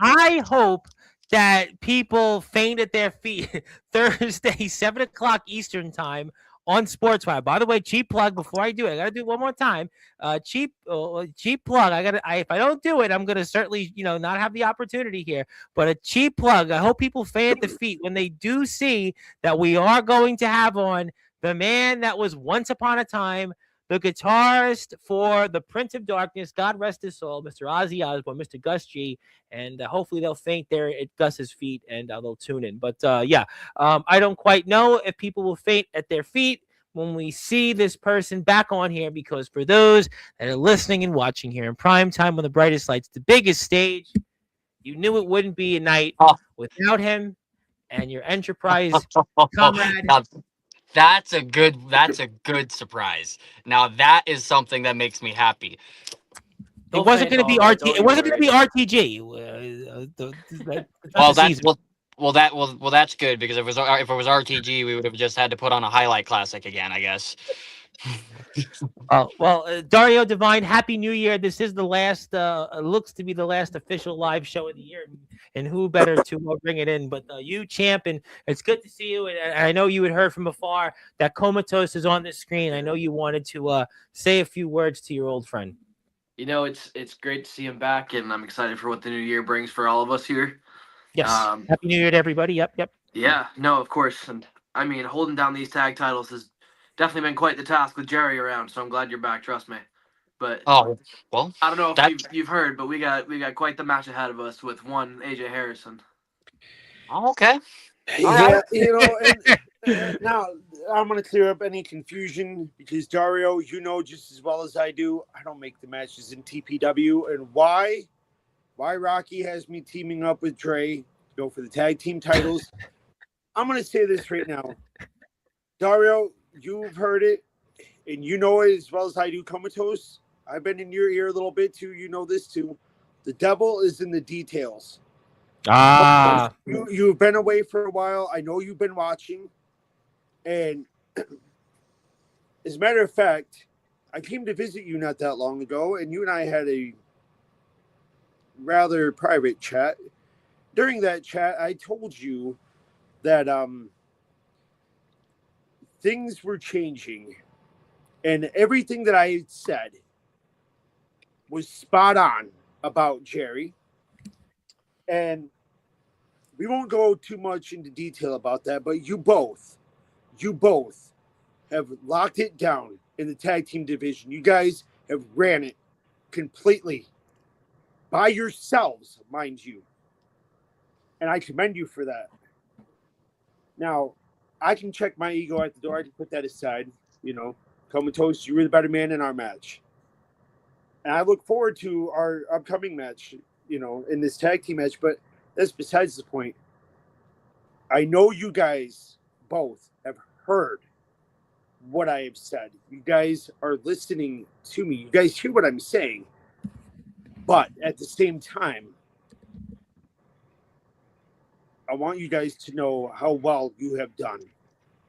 I hope that people faint at their feet Thursday, 7 o'clock Eastern time on Sportswire. By the way, cheap plug before I do it. I got to do it one more time. Cheap plug. If I don't do it, I'm going to certainly, not have the opportunity here, but a cheap plug. I hope people faint at the feet when they do see that we are going to have on the man that was once upon a time the guitarist for the Prince of Darkness, God rest his soul, Mr. Ozzy Osbourne, Mr. Gus G, and hopefully they'll faint there at Gus's feet and they'll tune in. But I don't quite know if people will faint at their feet when we see this person back on here, because for those that are listening and watching here in prime time on the brightest lights, the biggest stage, you knew it wouldn't be a night without him and your Enterprise comrade. That's a good surprise. Now that is something that makes me happy. It wasn't going to be RT. It wasn't going to be RTG. That's good, because if it was RTG, we would have just had to put on a highlight classic again, I guess. Dario Divine, Happy New Year. This is the last, looks to be the last official live show of the year, and who better to bring it in but you, Champ, and it's good to see you, and I know you had heard from afar that Comatose is on the screen. I know you wanted to say a few words to your old friend. It's great to see him back, and I'm excited for what the new year brings for all of us here. Yes. Happy New Year to everybody. Yep. Yeah, no, of course. And I mean, holding down these tag titles has definitely been quite the task with Jerry around, so I'm glad you're back, trust me. But I don't know if you've heard, but we got quite the match ahead of us with one AJ Harrison. Oh, okay. Yeah, and now I'm going to clear up any confusion, because Dario, just as well as I do, I don't make the matches in TPW, and why Rocky has me teaming up with Dre to go for the tag team titles. I'm going to say this right now. Dario, you've heard it, and you know it as well as I do, Comatose. I've been in your ear a little bit too. You know this too. The devil is in the details. You've been away for a while. I know you've been watching. And as a matter of fact, I came to visit you not that long ago, and you and I had a rather private chat. During that chat, I told you that things were changing, and everything that I had said was spot on about Jerry. And we won't go too much into detail about that, but you both have locked it down in the tag team division. You guys have ran it completely by yourselves, mind you. And I commend you for that. Now, I can check my ego at the door. I can put that aside. Comatose, you were the better man in our match. And I look forward to our upcoming match, in this tag team match. But that's besides the point. I know you guys both have heard what I have said. You guys are listening to me. You guys hear what I'm saying. But at the same time, I want you guys to know how well you have done,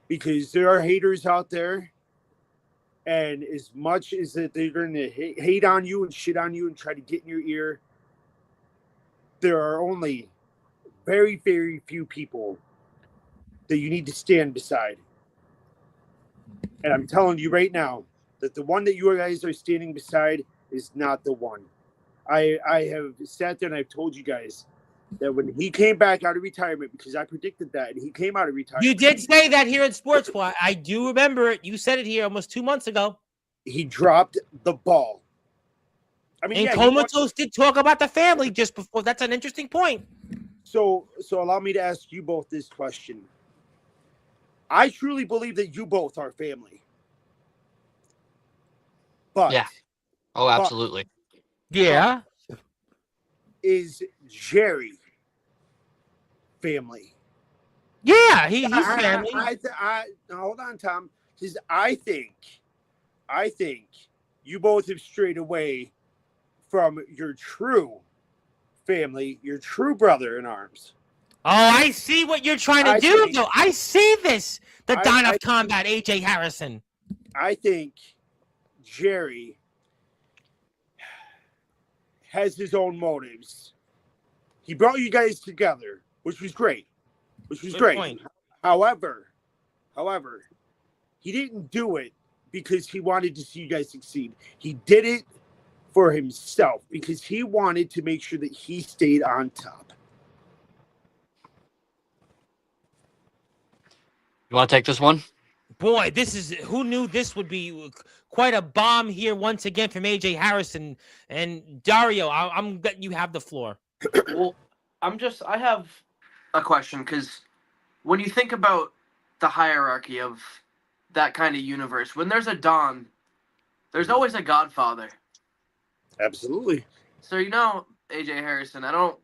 because there are haters out there, and as much as that they're going to hate on you and shit on you and try to get in your ear, there are only very, very few people that you need to stand beside. And I'm telling you right now that the one that you guys are standing beside is not the one. I have sat there and I've told you guys that when he came back out of retirement, because I predicted that, and he came out of retirement. You did say that here in Sportswire. I do remember it. You said it here almost 2 months ago. He dropped the ball. I mean, and Comatose did talk about the family just before. That's an interesting point. So allow me to ask you both this question. I truly believe that you both are family. But yeah. Oh, absolutely. Yeah. Is Jerry family? Yeah, he's family. Hold on, Tom. Because I think you both have strayed away from your true family, your true brother in arms. Oh, I see what you're trying to do, though. I see this. The Dawn of Combat, Ajay Harrison. I think Jerry has his own motives. He brought you guys together, which was great. Point. However, he didn't do it because he wanted to see you guys succeed. He did it for himself because he wanted to make sure that he stayed on top. You want to take this one? Boy, who knew this would be quite a bomb here once again from AJ Harrison and Dario. I'm letting you have the floor. Well, I have a question, because when you think about the hierarchy of that kind of universe, when there's a Don, there's always a Godfather. Absolutely. So AJ Harrison, I don't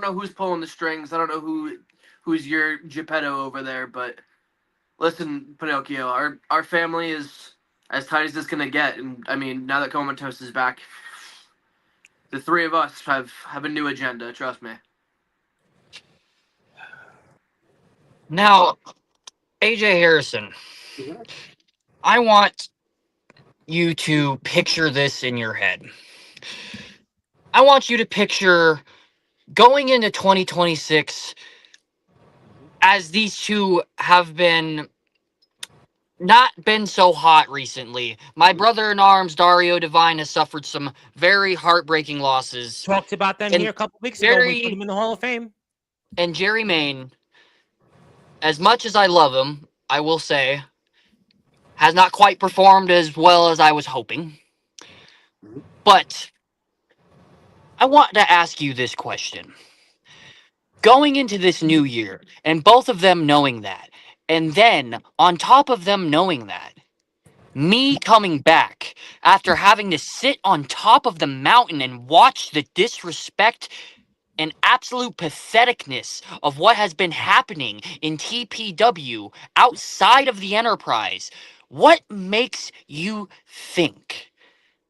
know who's pulling the strings. I don't know who's your Geppetto over there, but listen, Pinocchio, our family is as tight as it's gonna get, and I mean, now that Comatose is back, the three of us have a new agenda. Trust me. Now, AJ Harrison, I want you to picture this in your head. I want you to picture going into 2026 as these two have not been so hot recently. My brother in arms, Dario Divine, has suffered some very heartbreaking losses. Talked about them here a couple weeks ago. We put him in the Hall of Fame. And Jerry Main, as much as I love him, I will say, has not quite performed as well as I was hoping. But I want to ask you this question. Going into this new year, and both of them knowing that, and then on top of them knowing that, me coming back after having to sit on top of the mountain and watch the disrespect and absolute patheticness of what has been happening in TPW outside of the Enterprise, what makes you think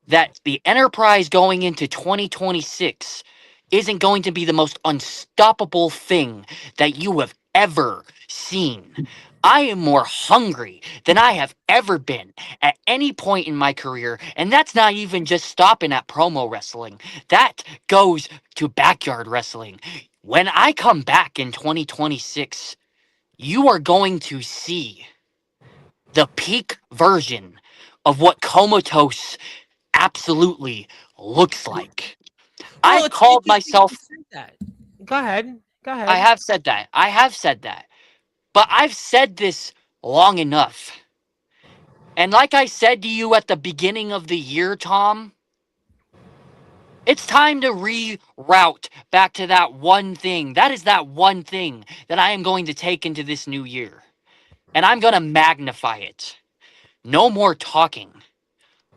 that the Enterprise going into 2026 isn't going to be the most unstoppable thing that you have ever seen? I am more hungry than I have ever been at any point in my career, and that's not even just stopping at promo wrestling. That goes to backyard wrestling. When I come back in 2026, you are going to see the peak version of what Comatose absolutely looks like. Well, I called myself. That. Go ahead. I have said that. But I've said this long enough. And like I said to you at the beginning of the year, Tom, it's time to reroute back to that one thing. That is that one thing that I am going to take into this new year. And I'm going to magnify it. No more talking.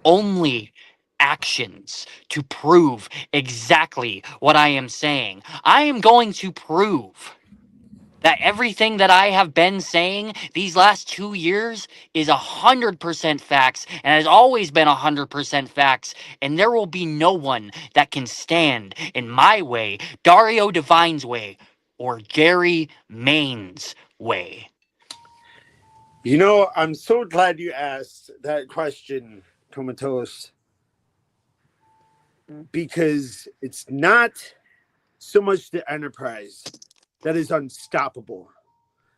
Only actions to prove exactly what I am saying. I am going to prove that everything that I have been saying these last 2 years is 100% facts and has always been 100% facts, and there will be no one that can stand in my way, Dario Divine's way, or Jerry Main's way. I'm so glad you asked that question, Comatose, because it's not so much the Enterprise that is unstoppable.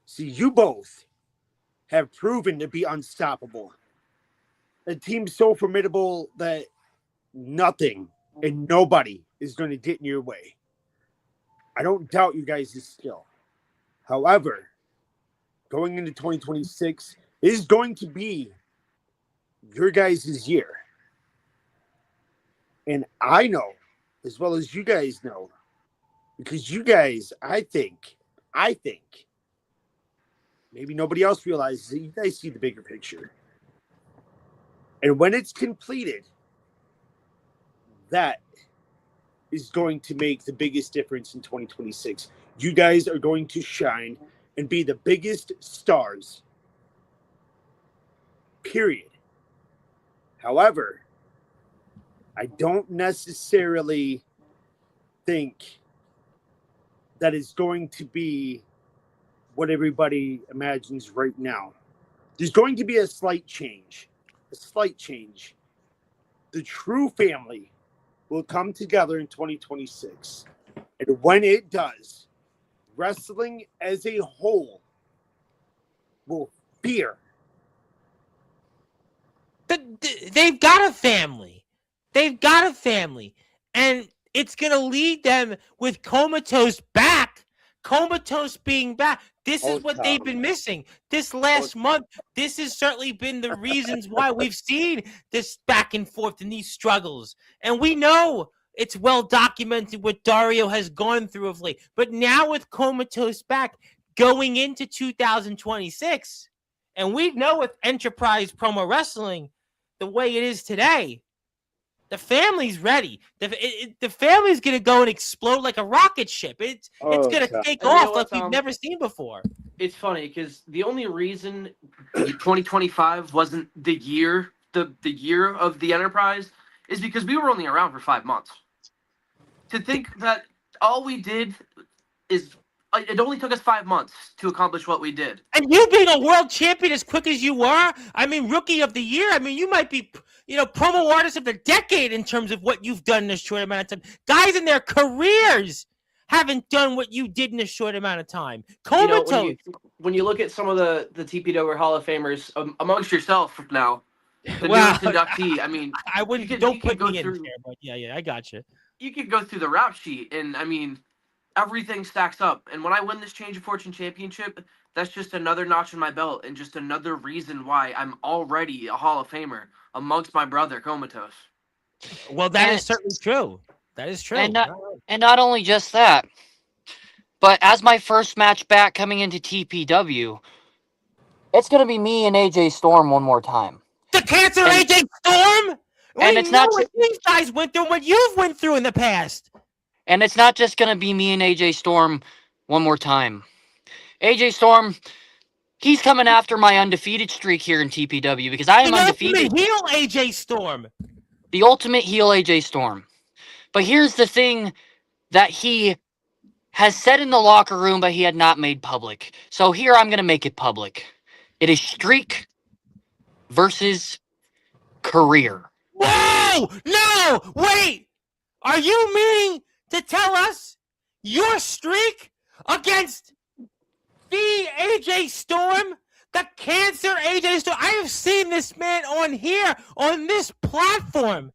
See, you both have proven to be unstoppable. A team so formidable that nothing and nobody is going to get in your way. I don't doubt you guys' skill. However, going into 2026 is going to be your guys' year. And I know, as well as you guys know, because you guys, I think, maybe nobody else realizes that you guys see the bigger picture. And when it's completed, that is going to make the biggest difference in 2026. You guys are going to shine and be the biggest stars. Period. However, I don't necessarily think that is going to be what everybody imagines right now. There's going to be a slight change. The true family will come together in 2026. And when it does, wrestling as a whole will fear. They've got a family. And it's going to lead them with Comatose back. Comatose being back. This is what they've been missing this last month. This has certainly been the reasons why we've seen this back and forth and these struggles. And we know it's well documented what Dario has gone through of late. But now with Comatose back going into 2026, and we know with Enterprise Promo Wrestling, the way it is today, the family's ready. The family's going to go and explode like a rocket ship. It's going to take off like we've never seen before. It's funny because the only reason 2025 wasn't the year of the Enterprise is because we were only around for 5 months. To think that all we did is it only took us 5 months to accomplish what we did. And you being a world champion as quick as you were, I mean, rookie of the year, I mean, you might be, promo artist of the decade in terms of what you've done in a short amount of time. Guys in their careers haven't done what you did in a short amount of time. Comatose. When you look at some of the TPW Hall of Famers amongst yourself now, the newest inductee, I mean, I wouldn't, don't put me in there, but yeah, I got you. You could go through the rap sheet, and I mean, everything stacks up. And when I win this Change of Fortune championship, that's just another notch in my belt and just another reason why I'm already a Hall of Famer amongst my brother Comatose. Well, that is certainly true. That is true. And not only just that, but as my first match back coming into TPW, it's going to be me and AJ Storm one more time. The Cancer AJ Storm? And it's not what these guys went through, what you've went through in the past. And it's not just going to be me and AJ Storm one more time. AJ Storm, he's coming after my undefeated streak here in TPW because I am undefeated. The ultimate heel AJ Storm. The ultimate heel AJ Storm. But here's the thing that he has said in the locker room, but he had not made public. So here I'm going to make it public. It is streak versus career. Whoa! No! Wait! Are you meaning to tell us your streak against the AJ Storm, the Cancer AJ Storm? I have seen this man on here, on this platform,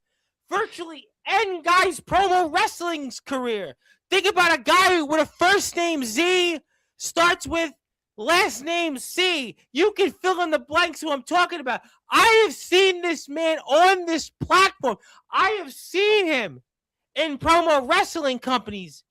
virtually end guys' promo wrestling's career. Think about a guy with a first name Z, starts with last name C. You can fill in the blanks who I'm talking about. I have seen this man on this platform. I have seen him in promo wrestling companies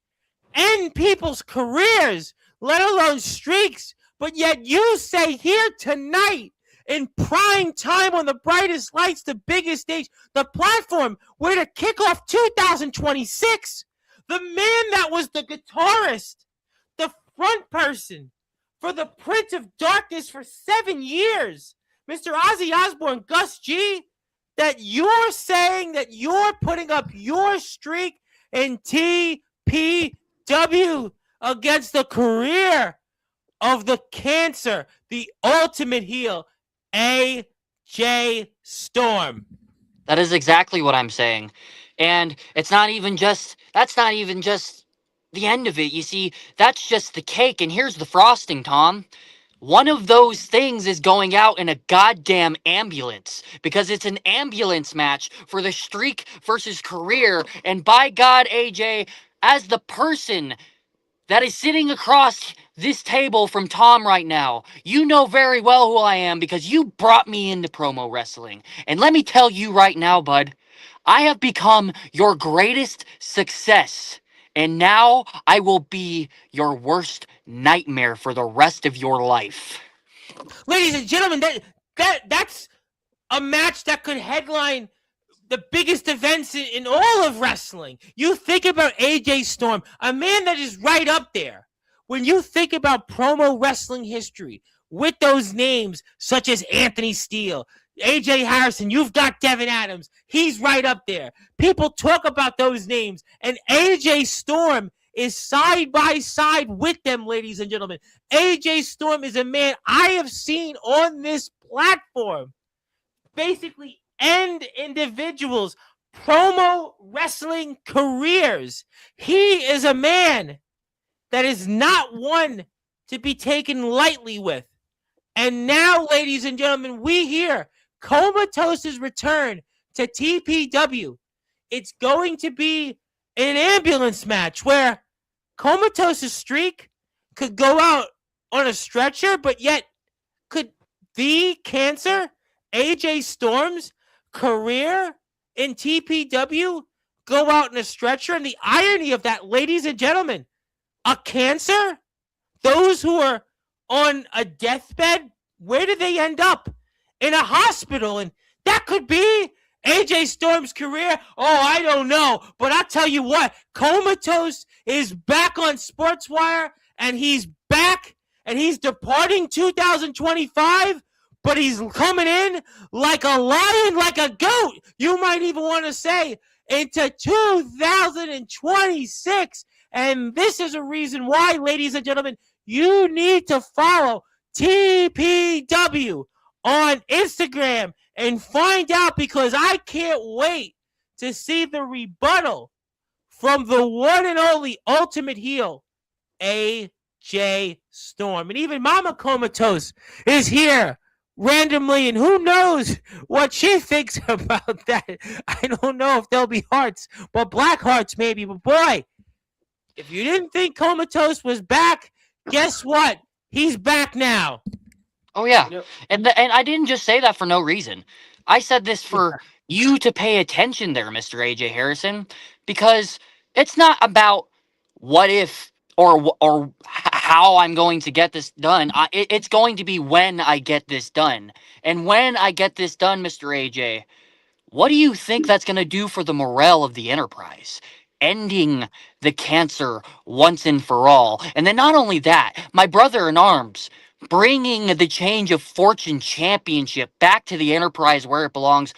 end people's careers, let alone streaks. But yet you say here tonight in prime time on the brightest lights, the biggest stage, the platform where to kick off 2026, the man that was the guitarist, the front person for the Prince of Darkness for 7 years, Mr. Ozzy Osbourne, Gus G, that you're saying that you're putting up your streak in TPW against the career of the Cancer, the ultimate heel, AJ Storm. That is exactly what I'm saying. And that's not even just the end of it. You see, that's just the cake. And here's the frosting, Tom. One of those things is going out in a goddamn ambulance because it's an ambulance match for the streak versus career. And by God, AJ, as the person that is sitting across this table from Tom right now. You know very well who I am because you brought me into promo wrestling. And let me tell you right now, bud, I have become your greatest success. And now I will be your worst nightmare for the rest of your life. Ladies and gentlemen, that's a match that could headline the biggest events in all of wrestling. You think about AJ Storm, a man that is right up there. When you think about promo wrestling history with those names such as Anthony Steele, AJ Harrison, you've got Devin Adams. He's right up there. People talk about those names, and AJ Storm is side by side with them, ladies and gentlemen. AJ Storm is a man I have seen on this platform basically end individuals' promo wrestling careers. He is a man that is not one to be taken lightly with. And now, ladies and gentlemen, we hear Comatose's return to TPW. It's going to be an ambulance match where Comatose's streak could go out on a stretcher, but yet could the Cancer, AJ Storm's career in TPW go out in a stretcher? And the irony of that, ladies and gentlemen, a Cancer, those who are on a deathbed, where do they end up? In a hospital. And that could be AJ Storm's career. Oh, I don't know. But I'll tell you what, Comatose is back on Sportswire, and he's back, and he's departing 2025, but he's coming in like a lion, like a goat. You might even want to say into 2026. And this is a reason why, ladies and gentlemen, you need to follow TPW on Instagram and find out, because I can't wait to see the rebuttal from the one and only Ultimate Heel, AJ Storm. And even Mama Comatose is here randomly, and who knows what she thinks about that. I don't know if there'll be hearts, but black hearts maybe. But boy, if you didn't think Comatose was back, guess what? He's back now. Oh, yeah. And I didn't just say that for no reason. I said this for you to pay attention there, Mr. AJ Harrison, because it's not about what if or how I'm going to get this done. It's going to be when I get this done. And when I get this done, Mr. AJ, what do you think that's going to do for the morale of the Enterprise? Ending the Cancer once and for all. And then not only that, my brother in arms, bringing the Change of Fortune Championship back to the Enterprise where it belongs.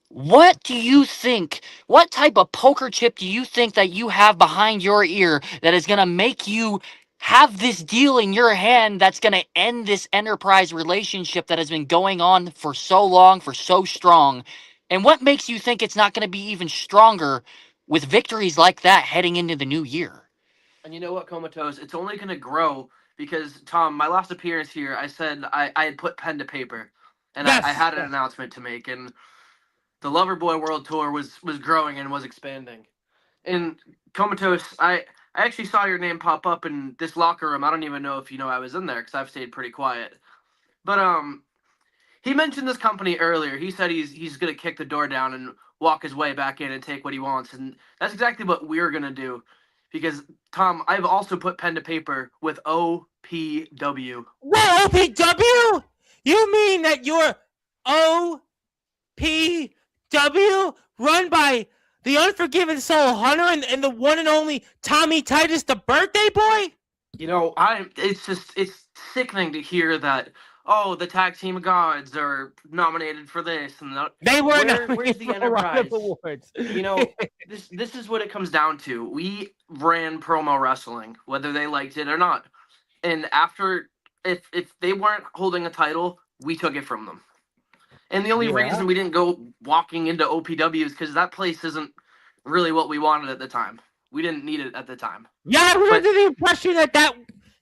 What do you think? What type of poker chip do you think that you have behind your ear that is going to make you have this deal in your hand that's going to end this Enterprise relationship that has been going on for so long, for so strong? And what makes you think it's not going to be even stronger with victories like that heading into the new year? And you know what, Comatose? It's only going to grow because, Tom, my last appearance here, I said I had put pen to paper. And yes, I had an announcement to make. And the Loverboy World Tour was growing and was expanding. And Comatose, I actually saw your name pop up in this locker room. I don't even know if you know I was in there because I've stayed pretty quiet. But he mentioned this company earlier. He said he's going to kick the door down and walk his way back in and take what he wants. And that's exactly what we're going to do. Because, Tom, I've also put pen to paper with OPW. What, OPW? You mean that you're OPW, run by the Unforgiven Soul Hunter and the one and only Tommy Titus, the birthday boy? You know, it's sickening to hear that, oh, the Tag Team Gods are nominated for this. And they were nominated where's the for Enterprise? Awards. You know, this is what it comes down to. We ran promo wrestling, whether they liked it or not. And after, if they weren't holding a title, we took it from them. And the only reason we didn't go walking into OPW is because that place isn't really what we wanted at the time. We didn't need it at the time. Yeah, I was under the impression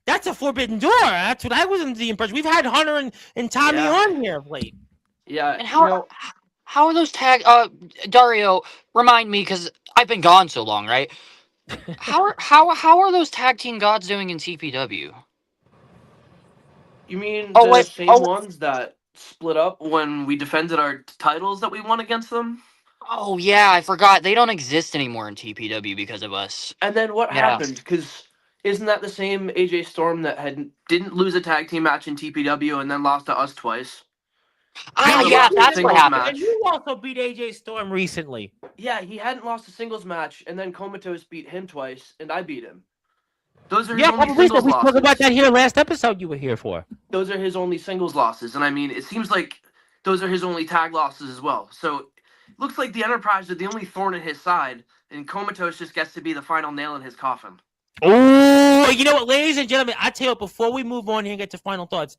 that's a forbidden door. That's what I was under the impression. We've had Hunter and Tommy on here of late. Yeah. And how are those tag? Dario, remind me, because I've been gone so long, right? How are those tag team gods doing in TPW? You mean Oh the wait, same ones that split up when we defended our titles that we won against them? oh yeah, I forgot. They don't exist anymore in TPW because of us. And then what Yeah. happened? Because isn't that the same AJ Storm that didn't lose a tag team match in TPW and then lost to us twice? Ah, Never yeah, lost a that's what singles happened. And match. you also beat AJ Storm recently. Yeah, he hadn't lost a singles match, and then Comatose beat him twice, and I beat him. Those are his Yeah, only probably. singles We spoke losses. about that here last episode you were here for. Those are his only singles losses, and I mean, it seems like those are his only tag losses as well. So it looks like the Enterprise are the only thorn in his side, and Comatose just gets to be the final nail in his coffin. Oh, you know what, ladies and gentlemen, I tell you, before we move on here and get to final thoughts,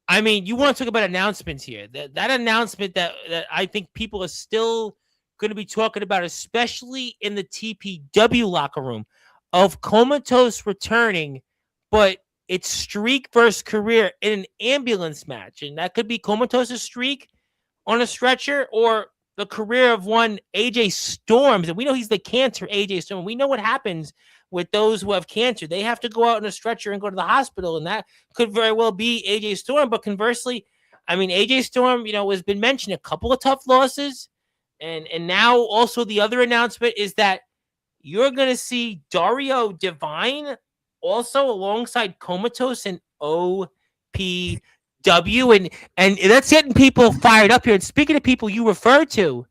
I mean, you want to talk about announcements here. That announcement that I think people are still going to be talking about, especially in the TPW locker room, of Comatose returning, but it's streak versus career in an ambulance match. And that could be Comatose's streak on a stretcher or the career of one AJ Storms. And we know he's the cancer AJ Storm. We know what happens with those who have cancer. They have to go out on a stretcher and go to the hospital. And that could very well be AJ Storm. But conversely, I mean, AJ Storm, has been mentioned a couple of tough losses. And now also the other announcement is that you're going to see Dario Divine also alongside Comatose and OPW. And that's getting people fired up here. And speaking of people you referred to,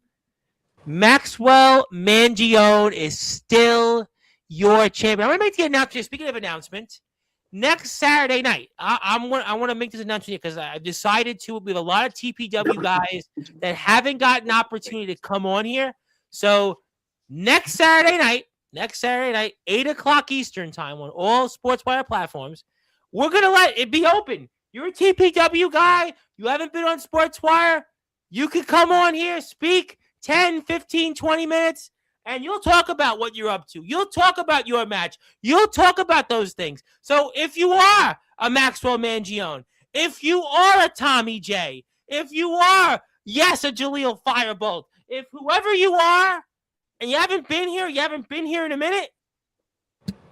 Maxwell Mangione is still your champion. I'm going to make the announcement. Speaking of announcement, next Saturday night, I want to make this announcement here because I've decided to. We have a lot of TPW guys that haven't gotten an opportunity to come on here. So next Saturday night, 8:00 Eastern time on all Sportswire platforms, we're going to let it be open. You're a TPW guy. You haven't been on Sportswire. You can come on here, speak 10, 15, 20 minutes, and you'll talk about what you're up to. You'll talk about your match. You'll talk about those things. So if you are a Maxwell Mangione, if you are a Tommy J, if you are, yes, a Jaleel Firebolt, if whoever you are, and you haven't been here in a minute,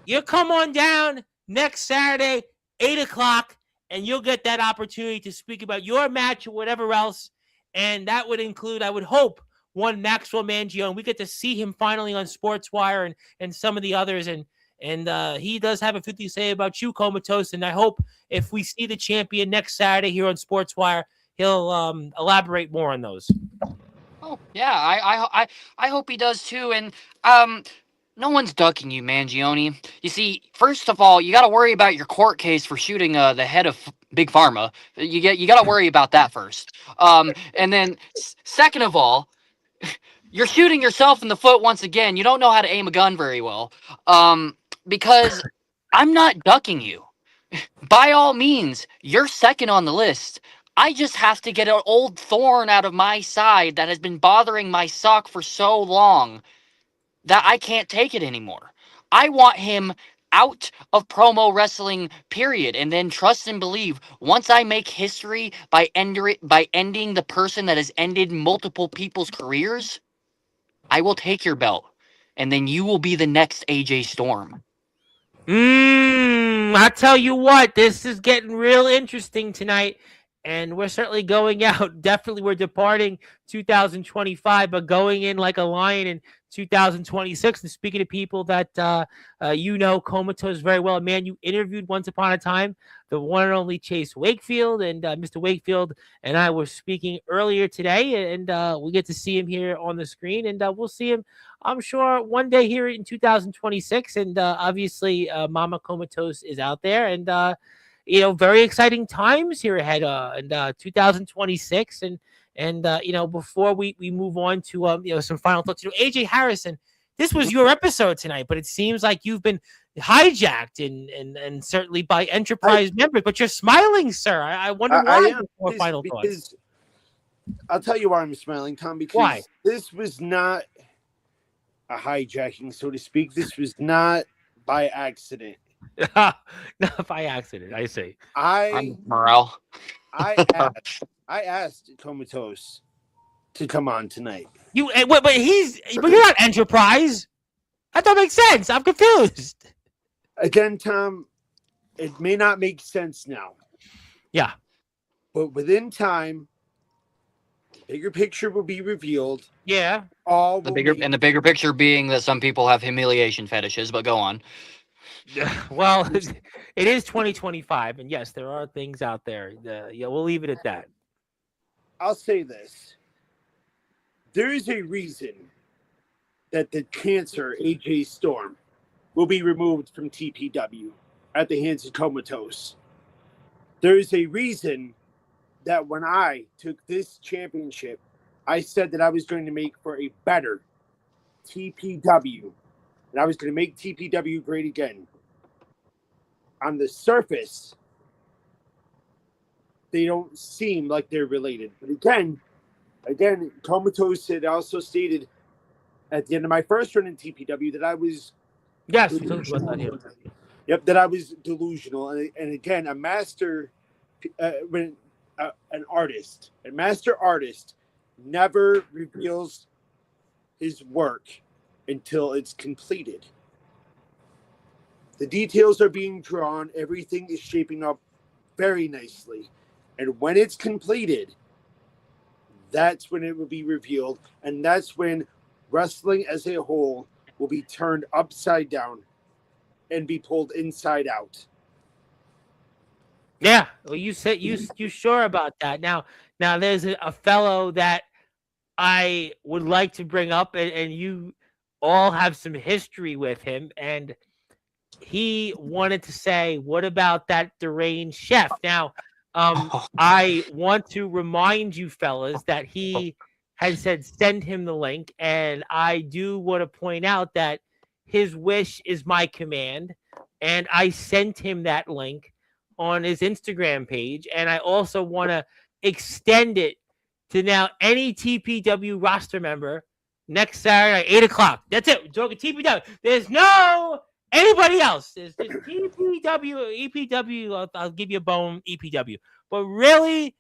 you come on down next Saturday, 8:00, and you'll get that opportunity to speak about your match or whatever else. And that would include, I would hope, one Maxwell Mangione. We get to see him finally on Sportswire and some of the others. And he does have a few things to say about you, Comatose. And I hope if we see the champion next Saturday here on Sportswire, he'll elaborate more on those. Oh yeah, I hope he does too. And no one's ducking you, Mangione. You see, first of all, you got to worry about your court case for shooting the head of Big Pharma. You got to worry about that first. And then second of all, you're shooting yourself in the foot once again. You don't know how to aim a gun very well. Because I'm not ducking you. By all means, you're second on the list. I just have to get an old thorn out of my side that has been bothering my sock for so long that I can't take it anymore. I want him out of promo wrestling, period. And then trust and believe, once I make history by ending the person that has ended multiple people's careers, I will take your belt. And then you will be the next AJ Storm. I tell you what, this is getting real interesting tonight. And we're certainly going out. Definitely, we're departing 2025, but going in like a lion in 2026. And speaking of people that Comatose very well, a man you interviewed once upon a time, the one and only Chase Wakefield. And Mr. Wakefield and I were speaking earlier today, and we get to see him here on the screen. And we'll see him, I'm sure, one day here in 2026. And obviously, Mama Comatose is out there. And very exciting times here ahead in 2026. And before we move on to some final thoughts, AJ Harrison, this was your episode tonight, but it seems like you've been hijacked and certainly by Enterprise members. But you're smiling, sir. I wonder why. Before final thoughts, I'll tell you why I'm smiling, Tom. Because this was not a hijacking, so to speak. This was not by accident. Not by accident, I say. I'm morale. I asked Comatose to come on tonight. But you're not Enterprise. That don't make sense. I'm confused. Again, Tom, it may not make sense now. Yeah. But within time, the bigger picture will be revealed. Yeah. The bigger picture being that some people have humiliation fetishes, but go on. Well, it is 2025, and yes, there are things out there. Yeah, we'll leave it at that. I'll say this. There is a reason that the Chancellor, Ajay Storm, will be removed from TPW at the hands of Comatose. There is a reason that when I took this championship, I said that I was going to make for a better TPW, and I was going to make TPW great again. On the surface, they don't seem like they're related. But again, Comatose had also stated at the end of my first run in TPW that I was we talked about that here. Yep, that I was delusional, and again, a master, an artist, a master artist, never reveals his work until it's completed. The details are being drawn. Everything is shaping up very nicely, and when it's completed, that's when it will be revealed, and that's when wrestling as a whole will be turned upside down and be pulled inside out. Yeah, well, you said you sure about that? Now there's a fellow that I would like to bring up, and you all have some history with him, and he wanted to say, what about that deranged chef? Now, I want to remind you fellas that he has said send him the link, and I do want to point out that his wish is my command, and I sent him that link on his Instagram page, and I also want to extend it to now any TPW roster member next Saturday at 8 o'clock. That's it. We're talking TPW. There's no anybody else. There's TPW, EPW. I'll give you a bone, EPW. But really,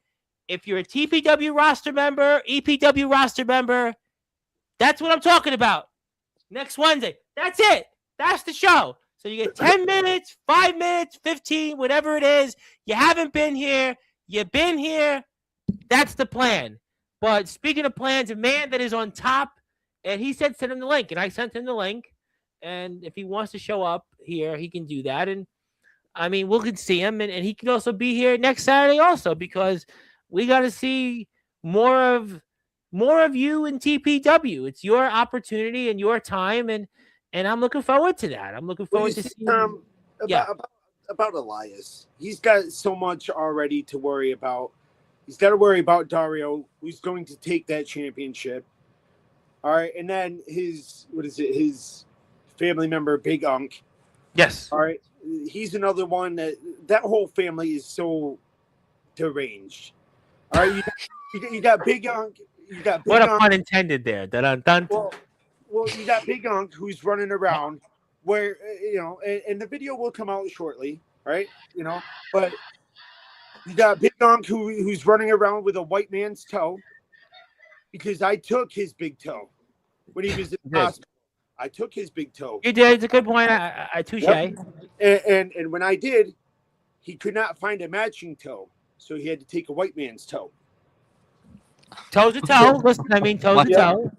if you're a TPW roster member, EPW roster member, that's what I'm talking about. Next Wednesday. That's it. That's the show. So you get 10 minutes, 5 minutes, 15, whatever it is. You haven't been here. You've been here. That's the plan. But speaking of plans, a man that is on top, and he said send him the link, and I sent him the link. And if he wants to show up here, he can do that. And I mean, we can see him, and he can also be here next Saturday also, because we got to see more of you in TPW. It's your opportunity and your time, and I'm looking forward to that. I'm looking forward to seeing. About Elias. He's got so much already to worry about. He's got to worry about Dario, who's going to take that championship. All right, and then his family member, Big Unk. Yes. All right, he's another one that whole family is so deranged. All right, you got Big Unk. You got Big what a Unk. pun intended there. Dun. Well, you got Big Unk who's running around where and the video will come out shortly, right? But you got Big Unk who's running around with a white man's toe, because I took his big toe when he was in the hospital. I took his big toe. You did. It's a good point. I touche. Yep. And when I did, he could not find a matching toe, so he had to take a white man's toe. Toe to toe. Listen, I mean toe to toe.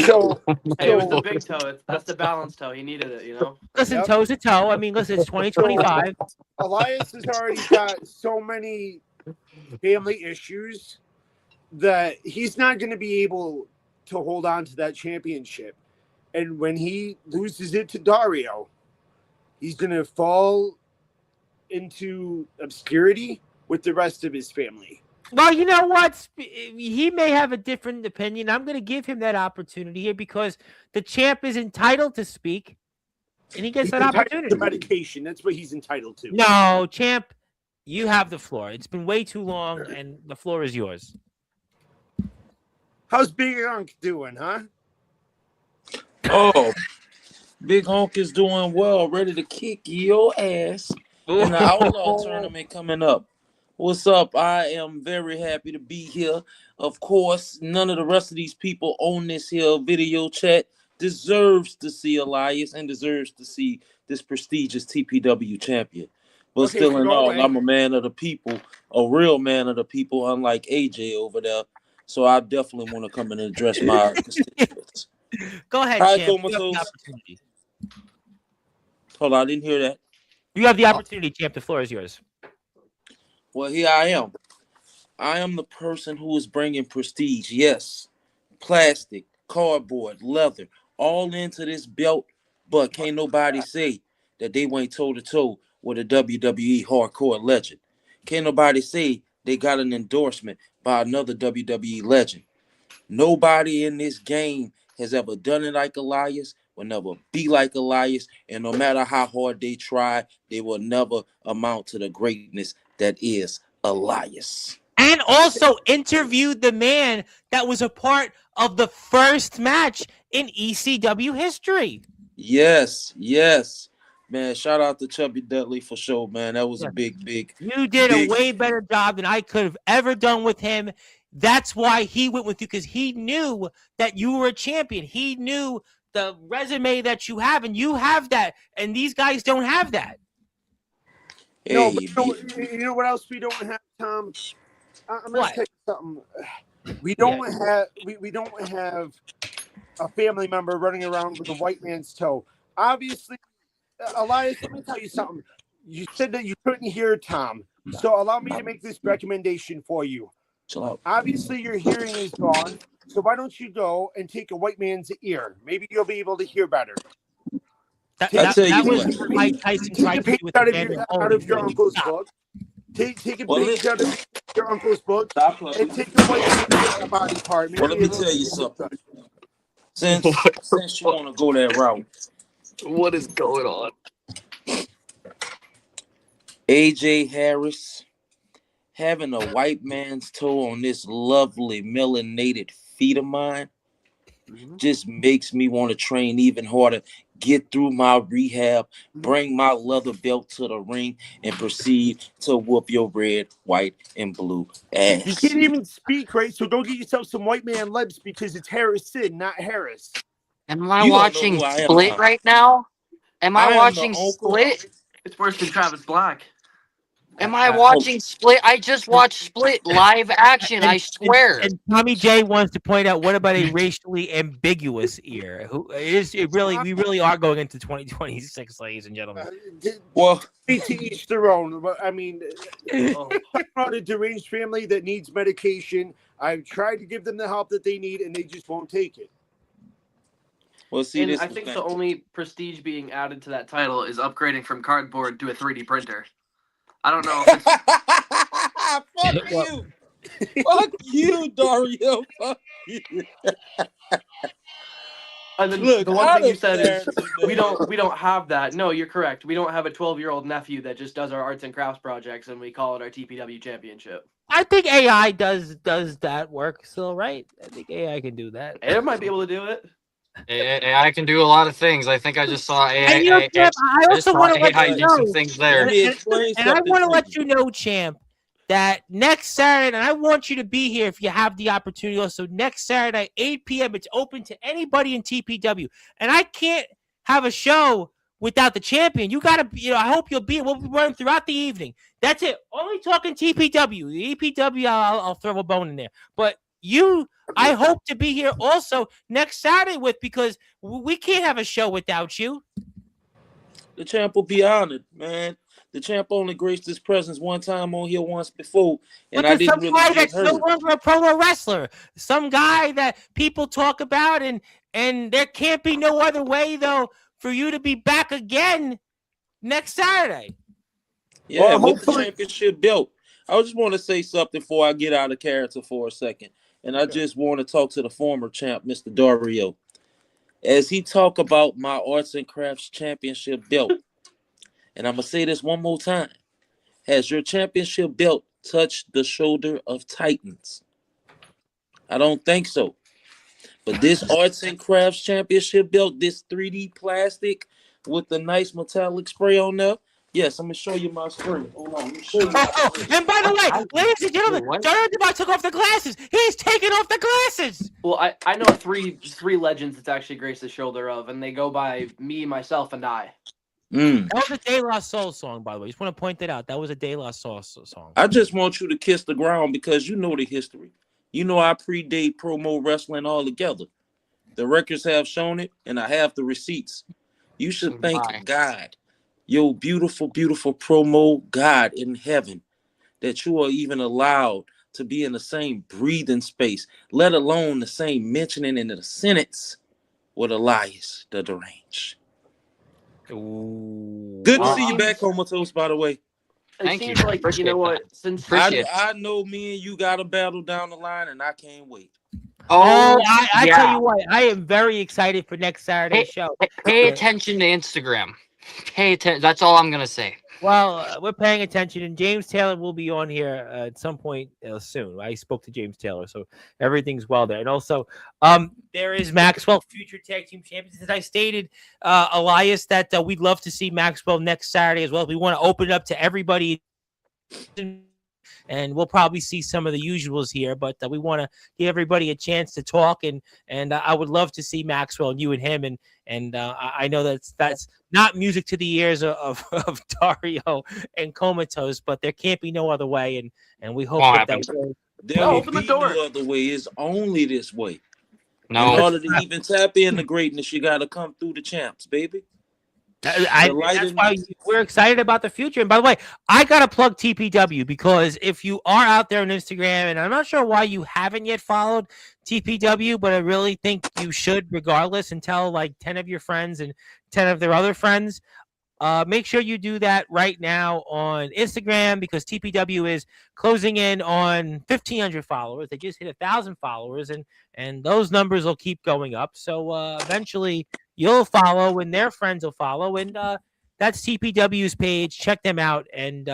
So it was the big toe. That's the balance toe. He needed it, Listen, toe to toe. I mean, listen, it's 2025. Elias has already got so many family issues that he's not going to be able to hold on to that championship. And when he loses it to Dario, he's going to fall into obscurity with the rest of his family. Well, you know what? He may have a different opinion. I'm going to give him that opportunity here, because the champ is entitled to speak, and he gets that opportunity. To medication. That's what he's entitled to. No, champ, you have the floor. It's been way too long, and the floor is yours. How's Big Unk doing, huh? Oh, Big Unk is doing well, ready to kick your ass in the Outlaw tournament coming up. What's up? I am very happy to be here. Of course, none of the rest of these people on this here video chat deserves to see Elias and deserves to see this prestigious TPW champion. But Okay, still so in go all, away. I'm a man of the people, a real man of the people, unlike AJ over there. So I definitely want to come and address my constituents. Go ahead, Hi, champ. You have the Comatose. opportunity. Hold on, I didn't hear that. You have the opportunity, champ. The floor is yours. Well, here I am. I am the person who is bringing prestige. Yes, plastic, cardboard, leather, all into this belt. But can't nobody say that they went toe to toe with a WWE hardcore legend. Can't nobody say they got an endorsement by another WWE legend. Nobody in this game has ever done it like Elias, will never be like Elias, and no matter how hard they try, they will never amount to the greatness that is Elias. And also interviewed the man that was a part of the first match in ECW history. Yes. Man, shout out to Chubby Dudley for sure, man. That was a big. You did a way better job than I could have ever done with him. That's why he went with you, because he knew that you were a champion. He knew the resume that you have, and you have that, and these guys don't have that. No, but you know what else we don't have, Tom? I'm gonna tell you something. We don't have a family member running around with a white man's toe. Obviously, Elias, let me tell you something. You said that you couldn't hear Tom, so allow me to make this recommendation for you. Obviously, your hearing is gone, so why don't you go and take a white man's ear? Maybe you'll be able to hear better. That was Mike Tyson tried to do with out of your uncle's book. Take a page out of your uncle's book and take a white man's body part. Well, let me tell you something. Since you want to go that route, what is going on? AJ Harris having a white man's toe on this lovely melanated feet of mine just makes me want to train even harder, get through my rehab, bring my leather belt to the ring, and proceed to whoop your red, white, and blue ass. You can't even speak, right? So go get yourself some white man lips, because it's Harrison, not Harris. Am I watching Split right now? Am I watching Split? It's worse than Travis Black. Am I watching Split? I just watched Split live action, I swear. And Tommy J wants to point out, what about a racially ambiguous ear? We really are going into 2026, ladies and gentlemen. Well, to each their own. But I mean, I'm not a deranged family that needs medication. I've tried to give them the help that they need, and they just won't take it. Well, see, I think the only prestige being added to that title is upgrading from cardboard to a 3D printer. I don't know if it's... Fuck you. Fuck you, Dario. Fuck you. And then look, the one thing you said is we don't have that. No, you're correct. We don't have a 12-year-old nephew that just does our arts and crafts projects and we call it our TPW championship. I think AI does that work still, right? I think AI can do that. It might be able to do it. AI can do a lot of things. I think I just saw AI. I also want to let you know some things there. And I want to let you know, champ, that next Saturday, and I want you to be here if you have the opportunity. Also, next Saturday, 8 p.m., it's open to anybody in TPW. And I can't have a show without the champion. You got to, I hope you'll be. We'll be running throughout the evening. That's it. Only talking TPW. The EPW, I'll throw a bone in there. But I hope to be here also next Saturday because we can't have a show without you. The champ will be honored, man. The champ only graced his presence one time on here once before, and I didn't really get hurt. Some guy that's no longer a pro wrestler, some guy that people talk about, and there can't be no other way though for you to be back again next Saturday. Yeah, with the championship belt. I just want to say something before I get out of character for a second. And I just want to talk to the former champ, Mr. Dario. As he talk about my arts and crafts championship belt, and I'm going to say this one more time. Has your championship belt touched the shoulder of Titans? I don't think so. But this arts and crafts championship belt, this 3D plastic with the nice metallic spray on there, Yes, I'm gonna show you my screen. Hold on, let me show you. And by the way, ladies and gentlemen, Jonathan took off the glasses. He's taking off the glasses. Well, I know three legends that's actually graced the shoulder of, and they go by me, myself, and I. That was a De La Soul song, by the way. Just want to point that out. That was a De La Soul song. I just want you to kiss the ground because you know the history. You know I predate promo wrestling altogether. The records have shown it, and I have the receipts. You should thank God, your beautiful, beautiful promo God in heaven, that you are even allowed to be in the same breathing space, let alone the same mentioning in the sentence with Elias the Deranged. Ooh. Good to see you back, Comatose, by the way. It seems like, you know what, since I know me and you got a battle down the line, and I can't wait. I tell you what, I am very excited for next Saturday's show. Pay attention to Instagram. Pay attention. That's all I'm gonna say. Well, we're paying attention, and James Taylor will be on here at some point soon. I spoke to James Taylor, so everything's well there. And also, there is Maxwell, future tag team champions. As I stated, Elias, that we'd love to see Maxwell next Saturday as well. We want to open it up to everybody, and we'll probably see some of the usuals here, but we want to give everybody a chance to talk, and I would love to see Maxwell and you and him, and I know that's not music to the ears of Dario and Comatose, but there can't be no other way, and we hope there will be no other way. It's only this way. No. In order to even tap into greatness, you got to come through the champs, baby. That's why we're excited about the future. And by the way, I got to plug TPW, because if you are out there on Instagram, and I'm not sure why you haven't yet followed TPW, but I really think you should regardless, and tell like 10 of your friends and 10 of their other friends. Make sure you do that right now on Instagram, because TPW is closing in on 1,500 followers. They just hit 1,000 followers, and those numbers will keep going up. So eventually you'll follow, and their friends will follow, and that's TPW's page. Check them out, and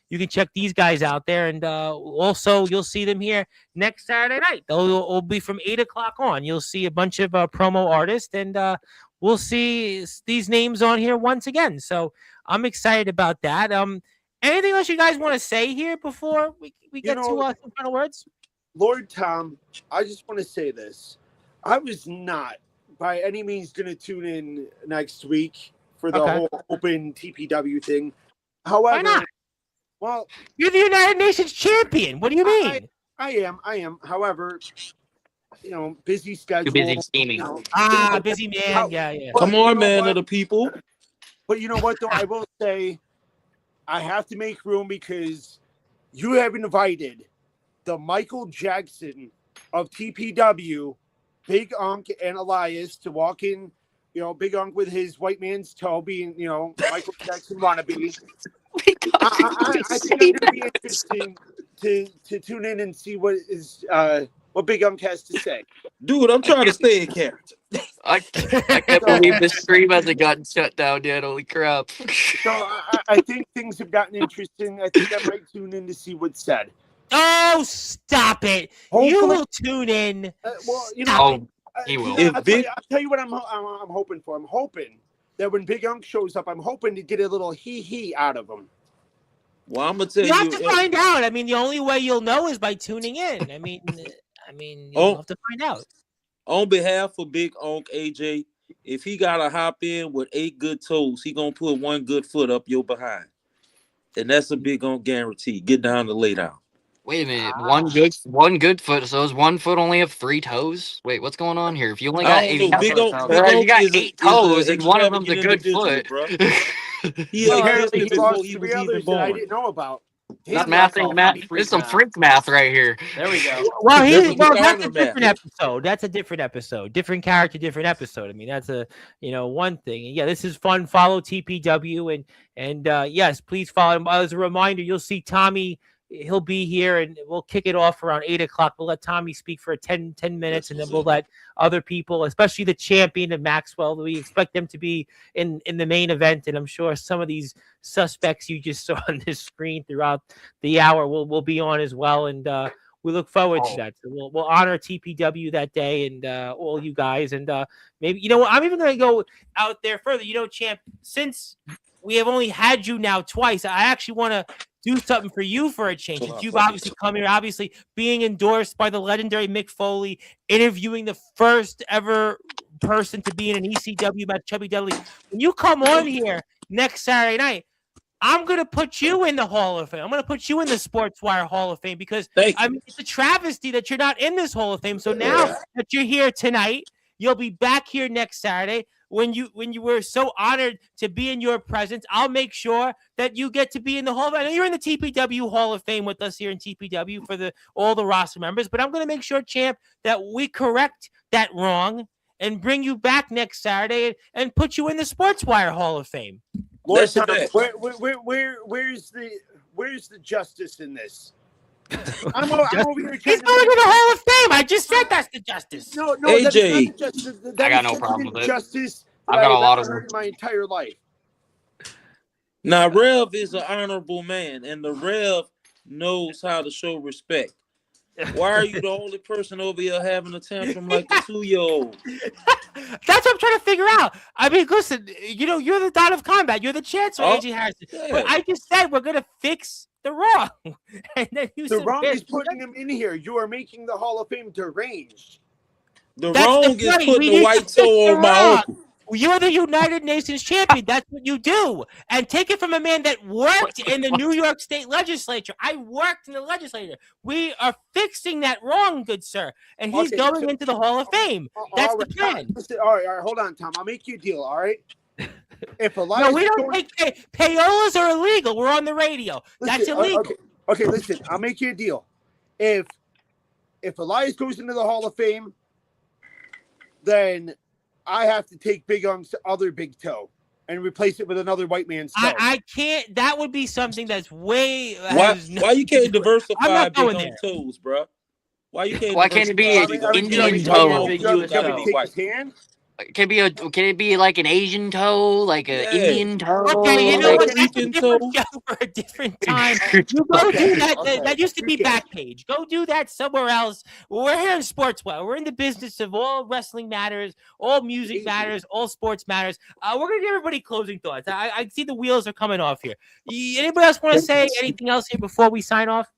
you can check these guys out there, and also you'll see them here next Saturday night. They'll be from 8 o'clock on. You'll see a bunch of promo artists, and we'll see these names on here once again. So I'm excited about that. Anything else you guys want to say here before we get to some final words? Lord Tom, I just want to say this. I was not by any means going to tune in next week for the whole open TPW thing. However, why not? Well, you're the United Nations champion. What do you mean? I am. However, busy schedule. Too busy scheming. Busy man. Yeah. Come on, man of the people. But you know what, though? I will say I have to make room, because you have invited the Michael Jackson of TPW, Big Unk and Elias, to walk in, Big Unk with his white man's toe being, Michael Jackson wannabe. I think it's going to be interesting to tune in and see what Big Unk has to say. Dude, I'm trying to stay in character. I can't believe the stream hasn't gotten shut down yet. Holy crap. So I think things have gotten interesting. I think I might tune in to see what's said. Oh, stop it. Hopefully, you will tune in. He will. I'll tell you what I'm hoping for. I'm hoping that when Big Unk shows up, I'm hoping to get a little hee-hee out of him. Well, I'm going to tell you. You have to find out. I mean, the only way you'll know is by tuning in. I mean, you'll have to find out. On behalf of Big Unk, AJ, if he got to hop in with 8 good toes, he going to put 1 good foot up your behind. And that's a Big Unk guarantee. Get down to lay down. Wait a minute. One good foot. So is 1 foot only have 3 toes? Wait, what's going on here? If you only got 8 toes, and one of them's a good foot. Apparently he lost 3 others that I didn't know about. There's some freak math right here. There we go. Well, that's a different episode. That's a different episode. Different character, different episode. I mean, that's a one thing. And yeah, this is fun. Follow TPW and yes, please follow him. As a reminder, you'll see Tommy. He'll be here, and we'll kick it off around 8 o'clock. We'll let Tommy speak for 10 minutes, and then we'll let other people, especially the champion of Maxwell, we expect them to be in the main event. And I'm sure some of these suspects you just saw on this screen throughout the hour will be on as well. And we look forward to that. So we'll honor TPW that day and all you guys. And maybe, you know what, I'm even going to go out there further. You know, Champ, since we have only had you now twice, I actually want to do something for you for a change. Since you've obviously come here, obviously being endorsed by the legendary Mick Foley, interviewing the first ever person to be in an ECW about Chubby Dudley. When you come on here next Saturday night, I'm going to put you in the Hall of Fame. I'm going to put you in the Sportswire Hall of Fame because I mean, it's a travesty that you're not in this Hall of Fame. So now that you're here tonight, you'll be back here next Saturday. When you were so honored to be in your presence, I'll make sure that you get to be in the Hall of Fame. I know you're in the TPW Hall of Fame with us here in TPW for all the roster members, but I'm going to make sure, Champ, that we correct that wrong and bring you back next Saturday and put you in the Sportswire Hall of Fame. Lord, Tom, where's the justice in this? I'm over here. He's going to the Hall of Fame. I just said that's the justice. No, AJ. That's not the justice. I got no problem with it. Justice I've got a lot of in my entire life. Now, Rev is an honorable man, and the Rev knows how to show respect. Why are you the only person over here having a tantrum like the 2-year-old? That's what I'm trying to figure out. I mean, listen, you know, you're the God of Combat. You're the Chancellor, AJ Harrison. Yeah. But I just said we're going to fix the wrong. And then the wrong is putting him in here. You are making the Hall of Fame deranged. The wrong is putting the white toe on my uncle. You're the United Nations champion. That's what you do. And take it from a man that worked in the New York State legislature. I worked in the legislature. We are fixing that wrong, good sir. And he's going into the Hall of Fame. That's the plan. Listen, all right, hold on, Tom. I'll make you a deal, all right? If Elias no, we don't take payolas are illegal. We're on the radio. That's illegal. Okay, listen, I'll make you a deal. If Elias goes into the Hall of Fame, then I have to take Big Ung's other big toe and replace it with another white man's toe. I can't. That would be something that's way. Why you can't diversify Big Ung toes, bro? Why can't it be an Indian toe? Can it be like an Asian toe, like an Indian toe? Okay, you know what? That's a different show for a different time. You go do that. That used to be Backpage. Go do that somewhere else. We're here in Sportswire. We're in the business of all wrestling matters, all music matters, all sports matters. We're gonna give everybody closing thoughts. I see the wheels are coming off here. Anybody else want to say anything else here before we sign off?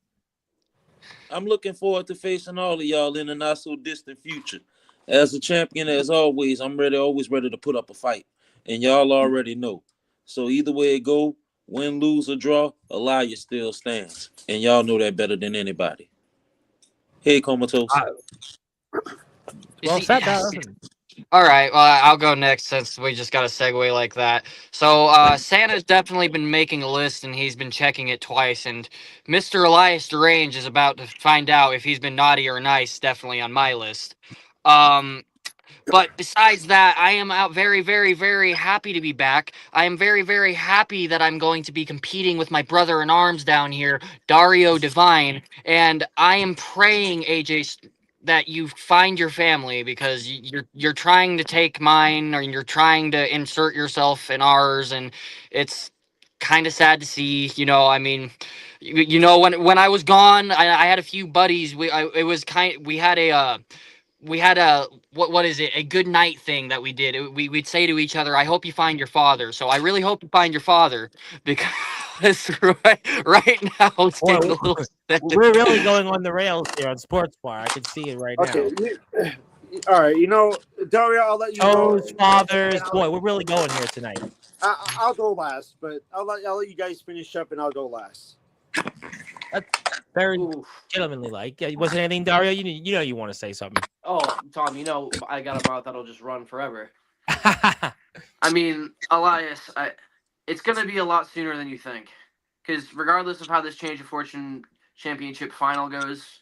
I'm looking forward to facing all of y'all in the not so distant future. As a champion, as always, I'm always ready to put up a fight. And y'all already know. So either way it go, win, lose, or draw, Elias still stands. And y'all know that better than anybody. Hey, Comatose. Well said, all right, well, I'll go next since we just got a segue like that. So Santa's definitely been making a list, and he's been checking it twice. And Mr. Elias Derange is about to find out if he's been naughty or nice, definitely on my list. But besides that, I am out very, very, very happy to be back. I am very, very happy that I'm going to be competing with my brother in arms down here, Dario Divine. And I am praying, AJ, that you find your family, because you're trying to take mine, or you're trying to insert yourself in ours, and it's kind of sad to see. You know, I mean, you know, when I was gone, I had a few buddies. We had a what is it? A good night thing that we did. We'd say to each other, "I hope you find your father." So I really hope you find your father, because right now it's getting a little. We're really going on the rails here on Sportswire. I can see it right now. All right, you know, Dario, I'll let you go. Fathers, boy, we're really going here tonight. I'll go last, but I'll let you guys finish up, and I'll go last. That's very gentlemanly like. Yeah, wasn't anything, Dario? You know you want to say something. Oh, Tom, you know I got a mouth that'll just run forever. I mean, Elias, it's going to be a lot sooner than you think. Because regardless of how this Change of Fortune Championship final goes,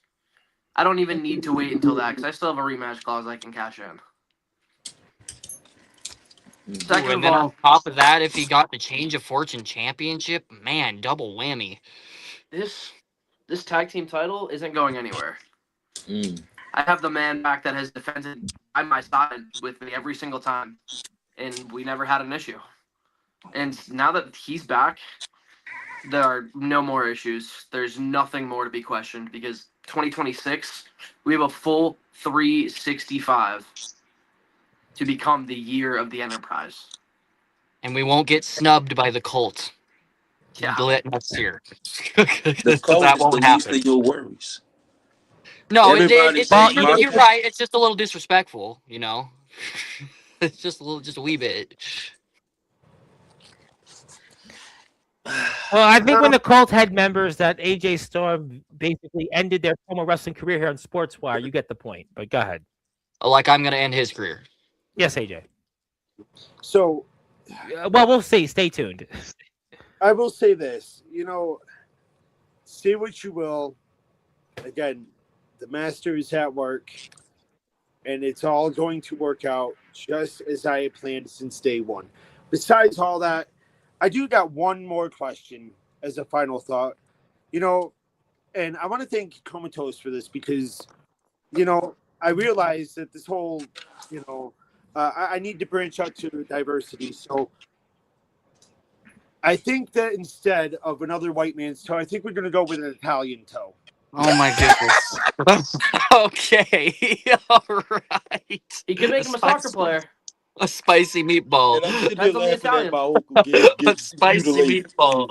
I don't even need to wait until that, because I still have a rematch clause I can cash in. And then on top of that, if he got the Change of Fortune Championship, man, double whammy. This tag team title isn't going anywhere. I have the man back that has defended by my side with me every single time, and we never had an issue. And now that he's back, there are no more issues. There's nothing more to be questioned, because 2026, we have a full 365 to become the year of the Enterprise. And we won't get snubbed by the Colts. Yeah. Next year. The coach That is won't the least happen. of your worries. No, Everybody it's says you're right. It's just a little disrespectful, you know. It's just a wee bit. Well, I think when the Colts had members that AJ Storm basically ended their former wrestling career here on Sportswire, you get the point. But go ahead. Like I'm gonna end his career. Yes, AJ. So, well, we'll see. Stay tuned. I will say this. Say what you will. Again, the master is at work, and it's all going to work out just as I had planned since day one. Besides all that, I do got one more question as a final thought. And I want to thank Comatose for this because, I realized that this whole, I need to branch out to diversity. So I think that instead of another white man's toe, I think we're going to go with an Italian toe. Oh my goodness. Okay. All right. He could make him a soccer player. A spicy meatball. And I'm sitting Depends here on the laughing at Italian. my uncle A get spicy mutilated. meatball.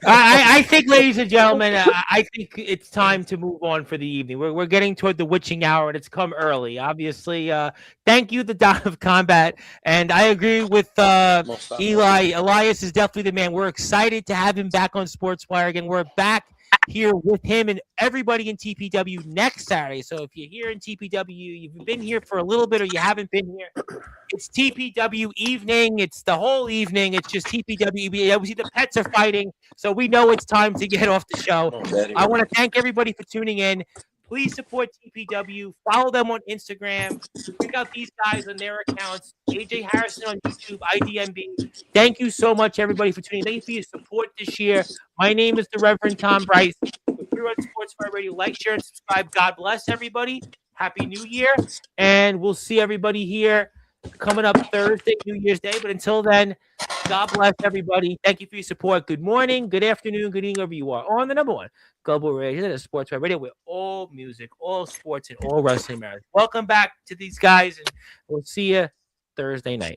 I think, ladies and gentlemen, I think it's time to move on for the evening. We're getting toward the witching hour, and it's come early. Obviously, thank you, the Don of Combat, and I agree with Eli. Elias is definitely the man. We're excited to have him back on Sportswire again. We're back here with him and everybody in TPW next Saturday. So if you're here in TPW, you've been here for a little bit or you haven't been here, it's TPW evening. It's the whole evening. It's just TPW. We see the pets are fighting, so we know it's time to get off the show. I want to thank everybody for tuning in. Please support TPW. Follow them on Instagram. Check out these guys on their accounts. AJ Harrison on YouTube, IDMB. Thank you so much, everybody, for tuning in. Thank you for your support this year. My name is the Reverend Tom Bryce. We're here on Sportswire Radio. Like, share, and subscribe. God bless everybody. Happy New Year. And we'll see everybody here coming up Thursday, New Year's Day. But until then, God bless everybody. Thank you for your support. Good morning, good afternoon, good evening, wherever you are. On the number one global radio, Sportswire Radio, with all music, all sports, and all wrestling matters. Welcome back to these guys, and we'll see you Thursday night.